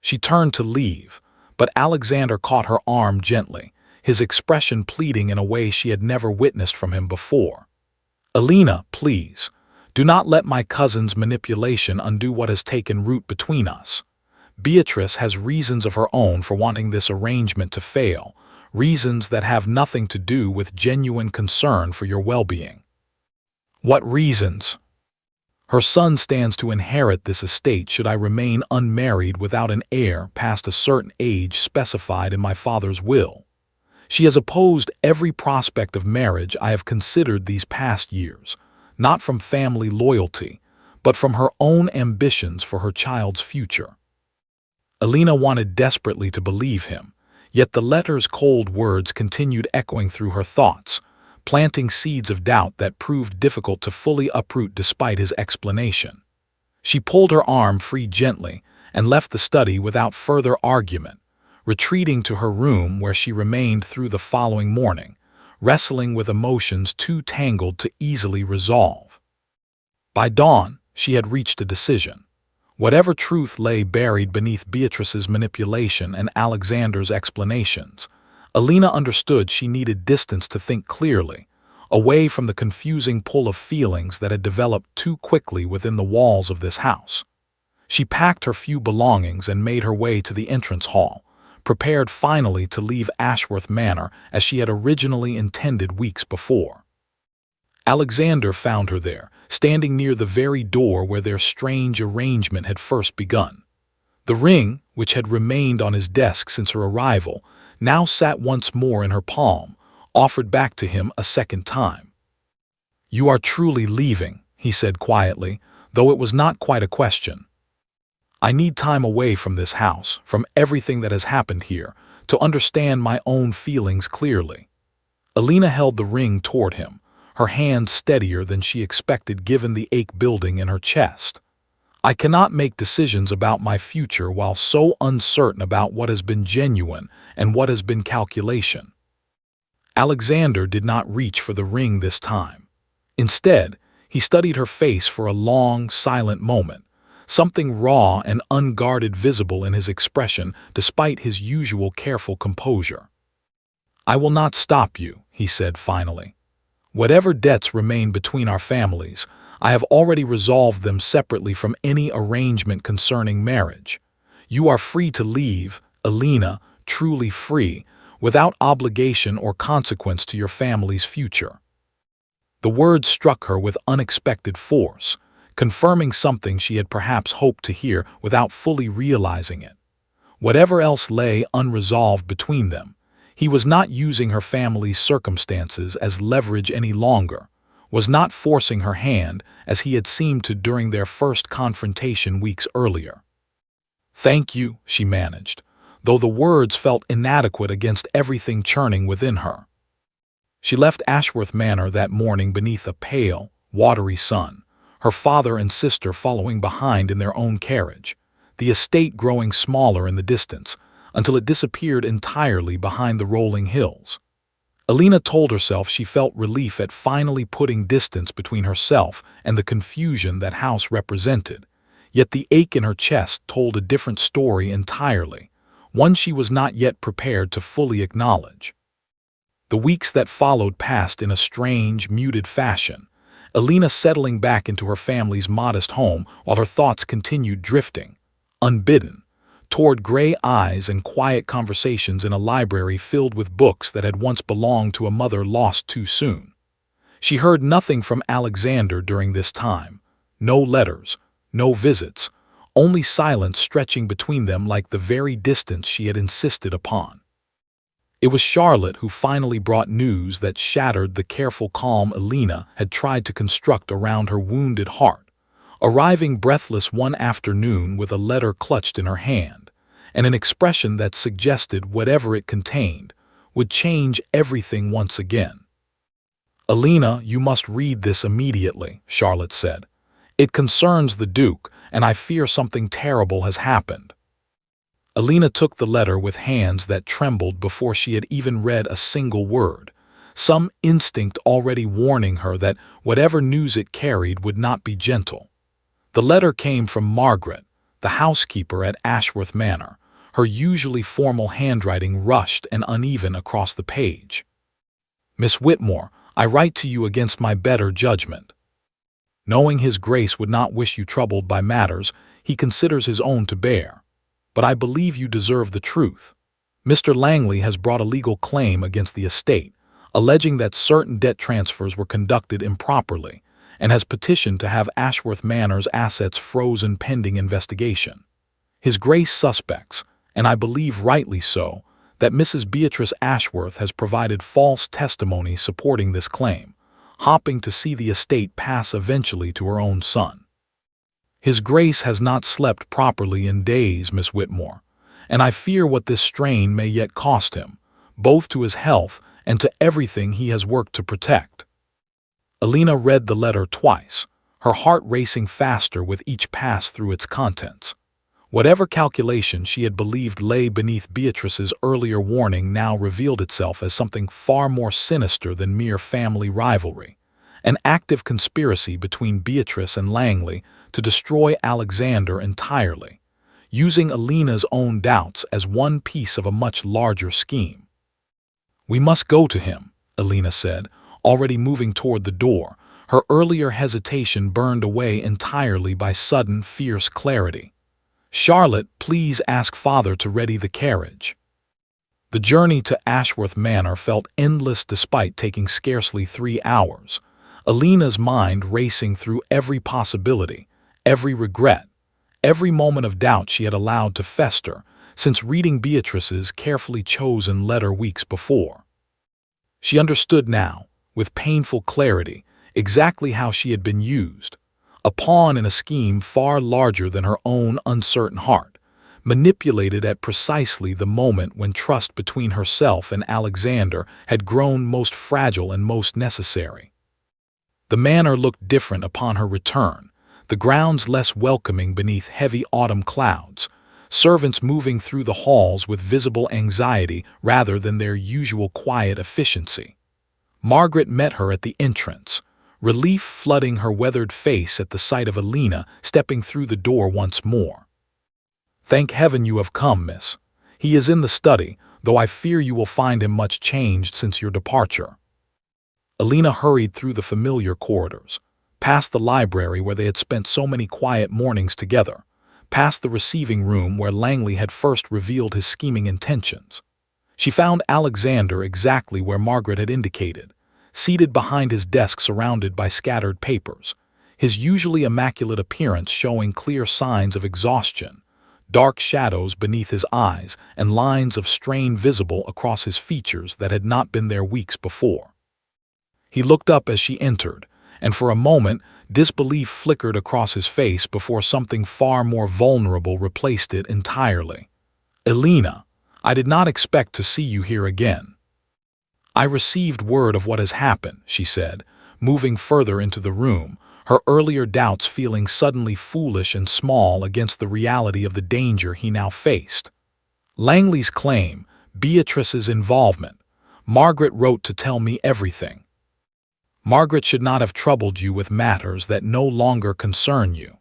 [SPEAKER 1] She turned to leave, but Alexander caught her arm gently, his expression pleading in a way she had never witnessed from him before. "Alina, please, do not let my cousin's manipulation undo what has taken root between us. Beatrice has reasons of her own for wanting this arrangement to fail, reasons that have nothing to do with genuine concern for your well-being." "What reasons?" "Her son stands to inherit this estate should I remain unmarried without an heir past a certain age specified in my father's will. She has opposed every prospect of marriage I have considered these past years, not from family loyalty, but from her own ambitions for her child's future." Alina wanted desperately to believe him, yet the letter's cold words continued echoing through her thoughts, planting seeds of doubt that proved difficult to fully uproot despite his explanation. She pulled her arm free gently and left the study without further argument, retreating to her room where she remained through the following morning, wrestling with emotions too tangled to easily resolve. By dawn, she had reached a decision. Whatever truth lay buried beneath Beatrice's manipulation and Alexander's explanations, Alina understood she needed distance to think clearly, away from the confusing pull of feelings that had developed too quickly within the walls of this house. She packed her few belongings and made her way to the entrance hall, prepared finally to leave Ashworth Manor as she had originally intended weeks before. Alexander found her there, standing near the very door where their strange arrangement had first begun. The ring, which had remained on his desk since her arrival, now sat once more in her palm, offered back to him a second time. "You are truly leaving," he said quietly, though it was not quite a question. "I need time away from this house, from everything that has happened here, to understand my own feelings clearly." Alina held the ring toward him, her hand steadier than she expected given the ache building in her chest. "I cannot make decisions about my future while so uncertain about what has been genuine and what has been calculation." Alexander did not reach for the ring this time. Instead, he studied her face for a long, silent moment, something raw and unguarded visible in his expression despite his usual careful composure. "I will not stop you," he said finally. "Whatever debts remain between our families, I have already resolved them separately from any arrangement concerning marriage. You are free to leave, Alina, truly free, without obligation or consequence to your family's future." The words struck her with unexpected force, confirming something she had perhaps hoped to hear without fully realizing it. Whatever else lay unresolved between them, he was not using her family's circumstances as leverage any longer, was not forcing her hand as he had seemed to during their first confrontation weeks earlier. "Thank you," she managed, though the words felt inadequate against everything churning within her. She left Ashworth Manor that morning beneath a pale, watery sun, her father and sister following behind in their own carriage, the estate growing smaller in the distance, until it disappeared entirely behind the rolling hills. Alina told herself she felt relief at finally putting distance between herself and the confusion that house represented, yet the ache in her chest told a different story entirely, one she was not yet prepared to fully acknowledge. The weeks that followed passed in a strange, muted fashion, Alina settling back into her family's modest home while her thoughts continued drifting, unbidden, toward gray eyes and quiet conversations in a library filled with books that had once belonged to a mother lost too soon. She heard nothing from Alexander during this time, no letters, no visits, only silence stretching between them like the very distance she had insisted upon. It was Charlotte who finally brought news that shattered the careful calm Alina had tried to construct around her wounded heart, arriving breathless one afternoon with a letter clutched in her hand, and an expression that suggested whatever it contained would change everything once again. "Alina, you must read this immediately," Charlotte said. "It concerns the Duke, and I fear something terrible has happened." Alina took the letter with hands that trembled before she had even read a single word, some instinct already warning her that whatever news it carried would not be gentle. The letter came from Margaret, the housekeeper at Ashworth Manor, her usually formal handwriting rushed and uneven across the page. "Miss Whitmore, I write to you against my better judgment. Knowing His Grace would not wish you troubled by matters he considers his own to bear. But I believe you deserve the truth. Mr. Langley has brought a legal claim against the estate, alleging that certain debt transfers were conducted improperly, and has petitioned to have Ashworth Manor's assets frozen pending investigation. His Grace suspects, and I believe rightly so, that Mrs. Beatrice Ashworth has provided false testimony supporting this claim, hoping to see the estate pass eventually to her own son. His Grace has not slept properly in days, Miss Whitmore, and I fear what this strain may yet cost him, both to his health and to everything he has worked to protect." Alina read the letter twice, her heart racing faster with each pass through its contents. Whatever calculation she had believed lay beneath Beatrice's earlier warning now revealed itself as something far more sinister than mere family rivalry, an active conspiracy between Beatrice and Langley to destroy Alexander entirely, using Alina's own doubts as one piece of a much larger scheme. "We must go to him," Alina said, already moving toward the door, her earlier hesitation burned away entirely by sudden, fierce clarity. "Charlotte, please ask Father to ready the carriage." The journey to Ashworth Manor felt endless despite taking scarcely 3 hours, Alina's mind racing through every possibility, every regret, every moment of doubt she had allowed to fester since reading Beatrice's carefully chosen letter weeks before. She understood now, with painful clarity, exactly how she had been used, a pawn in a scheme far larger than her own uncertain heart, manipulated at precisely the moment when trust between herself and Alexander had grown most fragile and most necessary. The manor looked different upon her return, the grounds less welcoming beneath heavy autumn clouds, servants moving through the halls with visible anxiety rather than their usual quiet efficiency. Margaret met her at the entrance, relief flooding her weathered face at the sight of Alina stepping through the door once more. "Thank heaven you have come, miss. He is in the study, though I fear you will find him much changed since your departure." Alina hurried through the familiar corridors, past the library where they had spent so many quiet mornings together, past the receiving room where Langley had first revealed his scheming intentions. She found Alexander exactly where Margaret had indicated, seated behind his desk surrounded by scattered papers, his usually immaculate appearance showing clear signs of exhaustion, dark shadows beneath his eyes and lines of strain visible across his features that had not been there weeks before. He looked up as she entered, and for a moment disbelief flickered across his face before something far more vulnerable replaced it entirely. "Alina, I did not expect to see you here again." "I received word of what has happened," she said, moving further into the room, her earlier doubts feeling suddenly foolish and small against the reality of the danger he now faced. "Langley's claim, Beatrice's involvement. Margaret wrote to tell me everything." "Margaret should not have troubled you with matters that no longer concern you."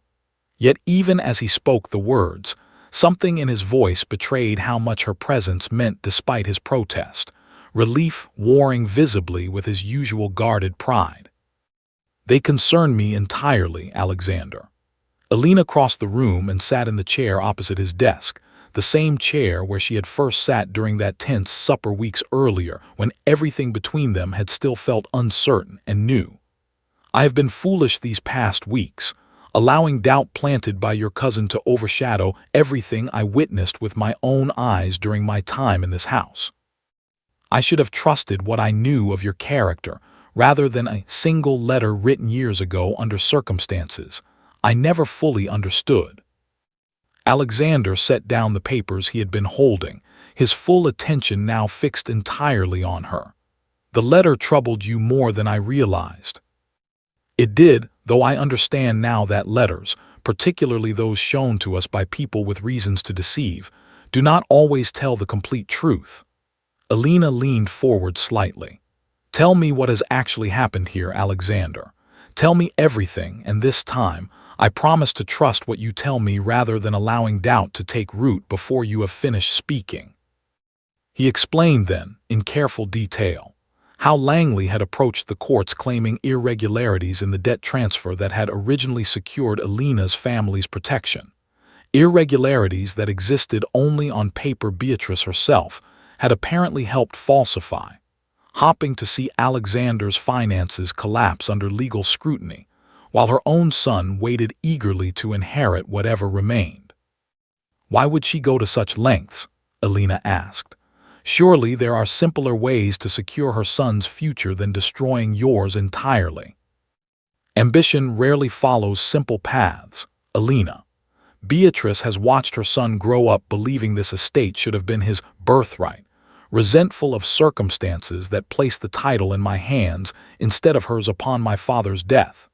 [SPEAKER 1] Yet even as he spoke the words, something in his voice betrayed how much her presence meant despite his protest, relief warring visibly with his usual guarded pride. "They concern me entirely, Alexander." Alina crossed the room and sat in the chair opposite his desk, the same chair where she had first sat during that tense supper weeks earlier when everything between them had still felt uncertain and new. "I have been foolish these past weeks, allowing doubt planted by your cousin to overshadow everything I witnessed with my own eyes during my time in this house. I should have trusted what I knew of your character rather than a single letter written years ago under circumstances I never fully understood." Alexander set down the papers he had been holding, his full attention now fixed entirely on her. "The letter troubled you more than I realized." "It did, though I understand now that letters, particularly those shown to us by people with reasons to deceive, do not always tell the complete truth." Alina leaned forward slightly. "Tell me what has actually happened here, Alexander. Tell me everything, and this time, I promise to trust what you tell me rather than allowing doubt to take root before you have finished speaking." He explained then, in careful detail, how Langley had approached the courts claiming irregularities in the debt transfer that had originally secured Alina's family's protection. Irregularities that existed only on paper. Beatrice herself had apparently helped falsify, hoping to see Alexander's finances collapse under legal scrutiny, while her own son waited eagerly to inherit whatever remained. "Why would she go to such lengths?" Alina asked. "Surely there are simpler ways to secure her son's future than destroying yours entirely." "Ambition rarely follows simple paths, Alina. Beatrice has watched her son grow up believing this estate should have been his birthright, resentful of circumstances that placed the title in my hands instead of hers upon my father's death.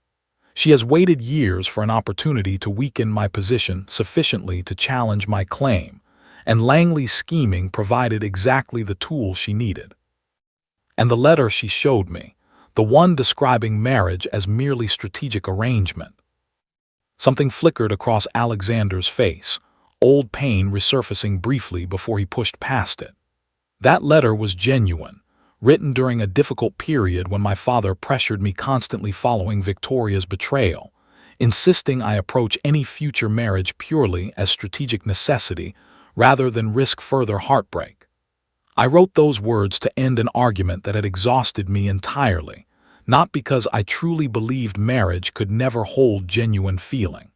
[SPEAKER 1] She has waited years for an opportunity to weaken my position sufficiently to challenge my claim, and Langley's scheming provided exactly the tool she needed. And the letter she showed me, the one describing marriage as merely strategic arrangement. Something flickered across Alexander's face, old pain resurfacing briefly before he pushed past it. That letter was genuine, written during a difficult period when my father pressured me constantly following Victoria's betrayal, insisting I approach any future marriage purely as strategic necessity rather than risk further heartbreak. I wrote those words to end an argument that had exhausted me entirely, not because I truly believed marriage could never hold genuine feeling.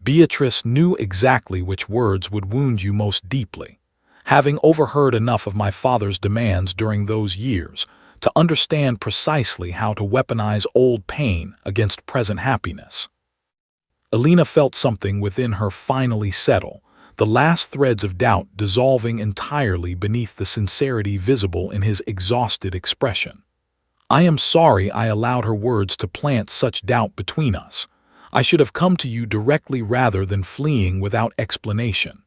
[SPEAKER 1] Beatrice knew exactly which words would wound you most deeply, having overheard enough of my father's demands during those years to understand precisely how to weaponize old pain against present happiness. Alina felt something within her finally settle, the last threads of doubt dissolving entirely beneath the sincerity visible in his exhausted expression. I am sorry I allowed her words to plant such doubt between us. I should have come to you directly rather than fleeing without explanation.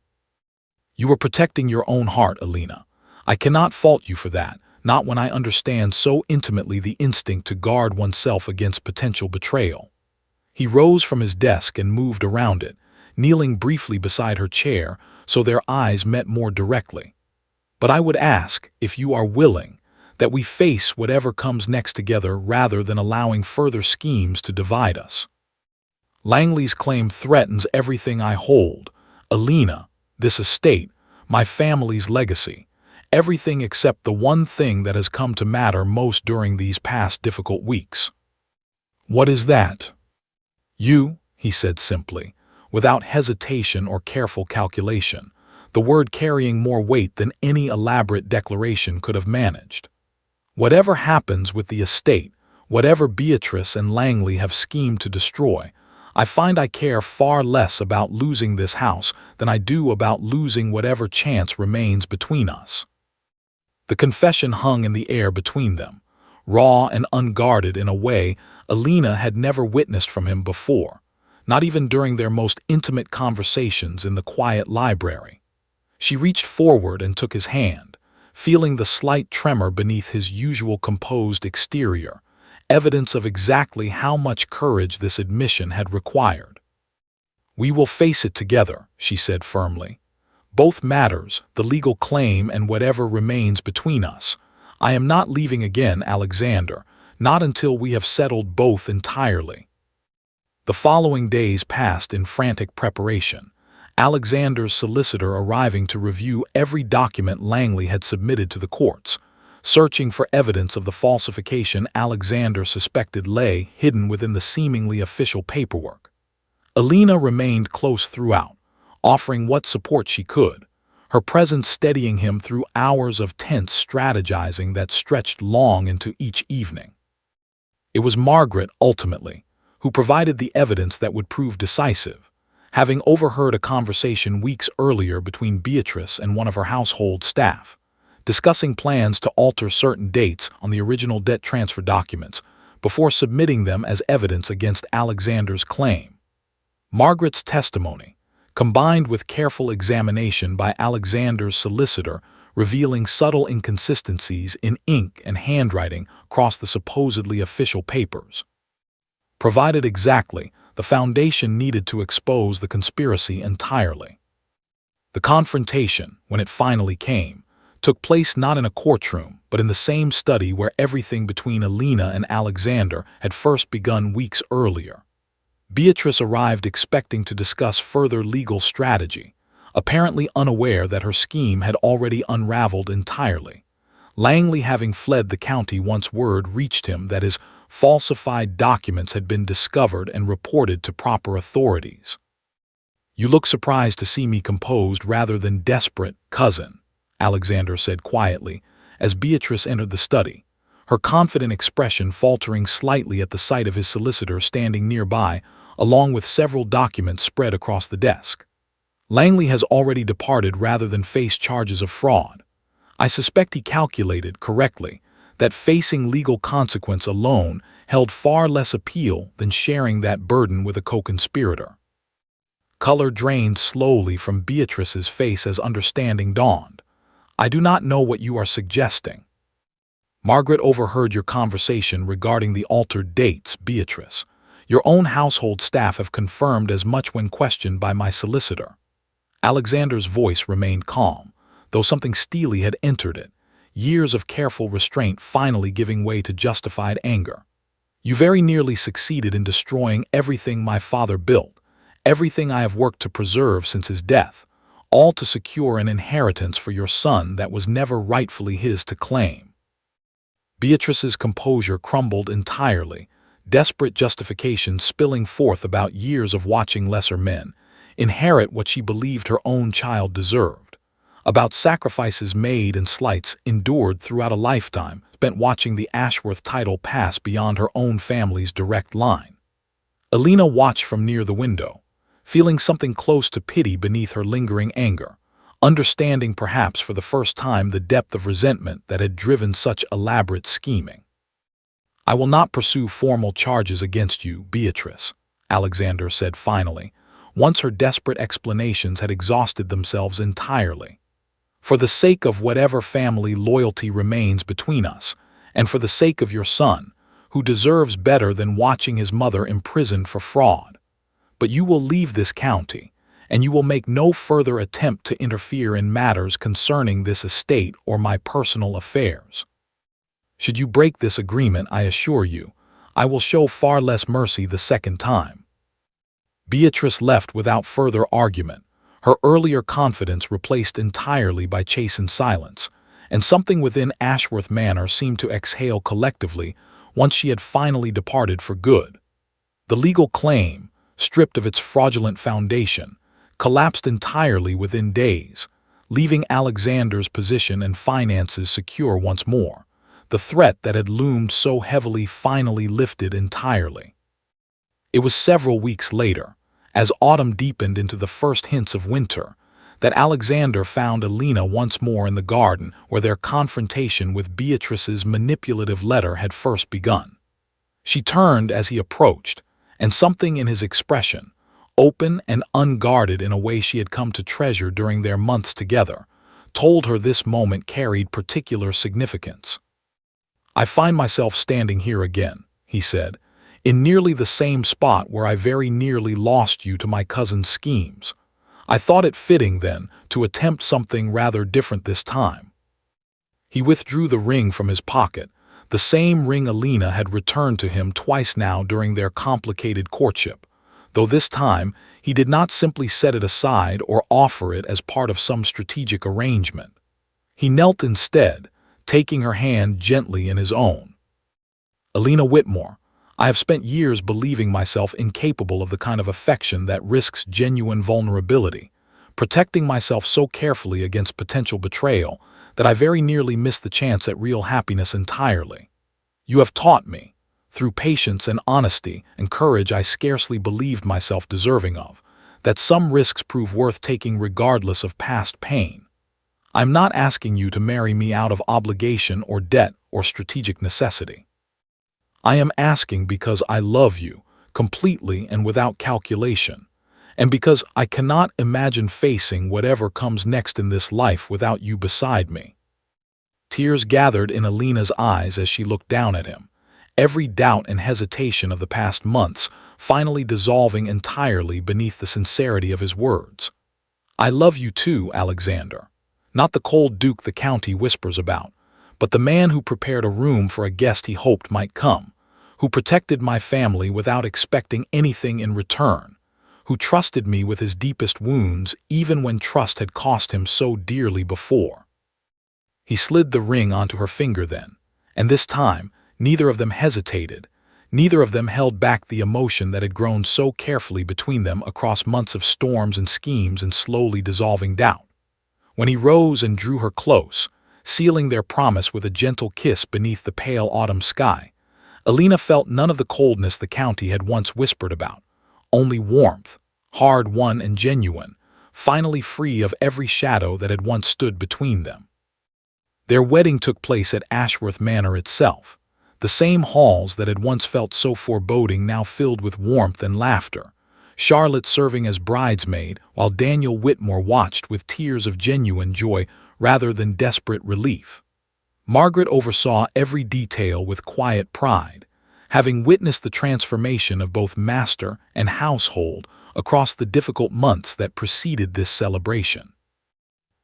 [SPEAKER 1] You were protecting your own heart, Alina. I cannot fault you for that, not when I understand so intimately the instinct to guard oneself against potential betrayal. He rose from his desk and moved around it, kneeling briefly beside her chair so their eyes met more directly. But I would ask, if you are willing, that we face whatever comes next together rather than allowing further schemes to divide us. Langley's claim threatens everything I hold, Alina, this estate, my family's legacy, everything except the one thing that has come to matter most during these past difficult weeks. What is that? You, he said simply, without hesitation or careful calculation, the word carrying more weight than any elaborate declaration could have managed. Whatever happens with the estate, whatever Beatrice and Langley have schemed to destroy, I find I care far less about losing this house than I do about losing whatever chance remains between us. The confession hung in the air between them, raw and unguarded in a way Alina had never witnessed from him before, not even during their most intimate conversations in the quiet library. She reached forward and took his hand, feeling the slight tremor beneath his usual composed exterior, evidence of exactly how much courage this admission had required. We will face it together, she said firmly. Both matters, the legal claim and whatever remains between us. I am not leaving again, Alexander, not until we have settled both entirely. The following days passed in frantic preparation, Alexander's solicitor arriving to review every document Langley had submitted to the courts, searching for evidence of the falsification Alexander suspected lay hidden within the seemingly official paperwork. Alina remained close throughout, offering what support she could, her presence steadying him through hours of tense strategizing that stretched long into each evening. It was Margaret, ultimately, who provided the evidence that would prove decisive, having overheard a conversation weeks earlier between Beatrice and one of her household staff, discussing plans to alter certain dates on the original debt transfer documents before submitting them as evidence against Alexander's claim. Margaret's testimony, combined with careful examination by Alexander's solicitor revealing subtle inconsistencies in ink and handwriting across the supposedly official papers, provided exactly the foundation needed to expose the conspiracy entirely. The confrontation, when it finally came, took place not in a courtroom, but in the same study where everything between Alina and Alexander had first begun weeks earlier. Beatrice arrived expecting to discuss further legal strategy, apparently unaware that her scheme had already unraveled entirely, Langley having fled the county once word reached him that his falsified documents had been discovered and reported to proper authorities. "You look surprised to see me composed rather than desperate, cousin," Alexander said quietly, as Beatrice entered the study, her confident expression faltering slightly at the sight of his solicitor standing nearby, along with several documents spread across the desk. "Langley has already departed rather than face charges of fraud. I suspect he calculated, correctly, that facing legal consequence alone held far less appeal than sharing that burden with a co-conspirator. Color drained slowly from Beatrice's face as understanding dawned. "I do not know what you are suggesting." "Margaret overheard your conversation regarding the altered dates, Beatrice. Your own household staff have confirmed as much when questioned by my solicitor." Alexander's voice remained calm, though something steely had entered it, years of careful restraint finally giving way to justified anger. "You very nearly succeeded in destroying everything my father built, everything I have worked to preserve since his death, all to secure an inheritance for your son that was never rightfully his to claim." Beatrice's composure crumbled entirely, desperate justification spilling forth about years of watching lesser men inherit what she believed her own child deserved, about sacrifices made and slights endured throughout a lifetime spent watching the Ashworth title pass beyond her own family's direct line. Alina watched from near the window, feeling something close to pity beneath her lingering anger, understanding perhaps for the first time the depth of resentment that had driven such elaborate scheming. "I will not pursue formal charges against you, Beatrice," Alexander said finally, once her desperate explanations had exhausted themselves entirely. "For the sake of whatever family loyalty remains between us, and for the sake of your son, who deserves better than watching his mother imprisoned for fraud. But you will leave this county, and you will make no further attempt to interfere in matters concerning this estate or my personal affairs. Should you break this agreement, I assure you, I will show far less mercy the second time." Beatrice left without further argument, her earlier confidence replaced entirely by chastened silence, and something within Ashworth Manor seemed to exhale collectively once she had finally departed for good. The legal claim, stripped of its fraudulent foundation, collapsed entirely within days, leaving Alexander's position and finances secure once more. The threat that had loomed so heavily finally lifted entirely. It was several weeks later, as autumn deepened into the first hints of winter, that Alexander found Alina once more in the garden where their confrontation with Beatrice's manipulative letter had first begun. She turned as he approached, and something in his expression, open and unguarded in a way she had come to treasure during their months together, told her this moment carried particular significance. "I find myself standing here again," he said, "in nearly the same spot where I very nearly lost you to my cousin's schemes. I thought it fitting, then, to attempt something rather different this time." He withdrew the ring from his pocket, the same ring Alina had returned to him twice now during their complicated courtship, though this time he did not simply set it aside or offer it as part of some strategic arrangement. He knelt instead, taking her hand gently in his own. "Alina Whitmore, I have spent years believing myself incapable of the kind of affection that risks genuine vulnerability, protecting myself so carefully against potential betrayal that I very nearly missed the chance at real happiness entirely. You have taught me, through patience and honesty and courage I scarcely believed myself deserving of, that some risks prove worth taking regardless of past pain. I'm not asking you to marry me out of obligation or debt or strategic necessity. I am asking because I love you, completely and without calculation, and because I cannot imagine facing whatever comes next in this life without you beside me." Tears gathered in Alina's eyes as she looked down at him, every doubt and hesitation of the past months finally dissolving entirely beneath the sincerity of his words. "I love you too, Alexander. Not the cold duke the county whispers about, but the man who prepared a room for a guest he hoped might come, who protected my family without expecting anything in return, who trusted me with his deepest wounds even when trust had cost him so dearly before." He slid the ring onto her finger then, and this time neither of them hesitated, neither of them held back the emotion that had grown so carefully between them across months of storms and schemes and slowly dissolving doubt. When he rose and drew her close, sealing their promise with a gentle kiss beneath the pale autumn sky, Alina felt none of the coldness the county had once whispered about, only warmth, hard-won and genuine, finally free of every shadow that had once stood between them. Their wedding took place at Ashworth Manor itself. The same halls that had once felt so foreboding now filled with warmth and laughter, Charlotte serving as bridesmaid while Daniel Whitmore watched with tears of genuine joy rather than desperate relief. Margaret oversaw every detail with quiet pride, having witnessed the transformation of both master and household across the difficult months that preceded this celebration.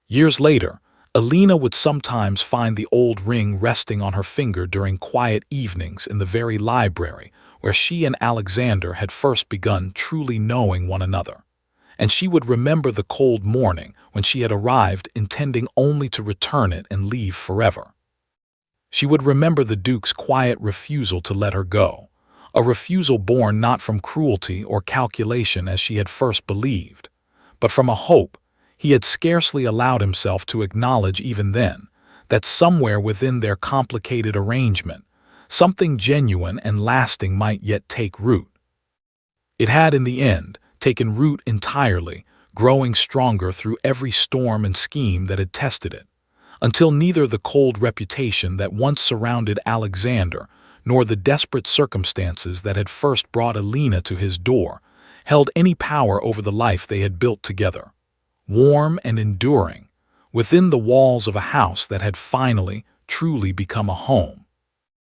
[SPEAKER 1] Years later, Alina would sometimes find the old ring resting on her finger during quiet evenings in the very library where she and Alexander had first begun truly knowing one another. And she would remember the cold morning when she had arrived intending only to return it and leave forever. She would remember the Duke's quiet refusal to let her go, a refusal born not from cruelty or calculation as she had first believed, but from a hope he had scarcely allowed himself to acknowledge even then, that somewhere within their complicated arrangement, something genuine and lasting might yet take root. It had, in the end, taken root entirely, growing stronger through every storm and scheme that had tested it, until neither the cold reputation that once surrounded Alexander nor the desperate circumstances that had first brought Alina to his door held any power over the life they had built together, warm and enduring, within the walls of a house that had finally, truly become a home.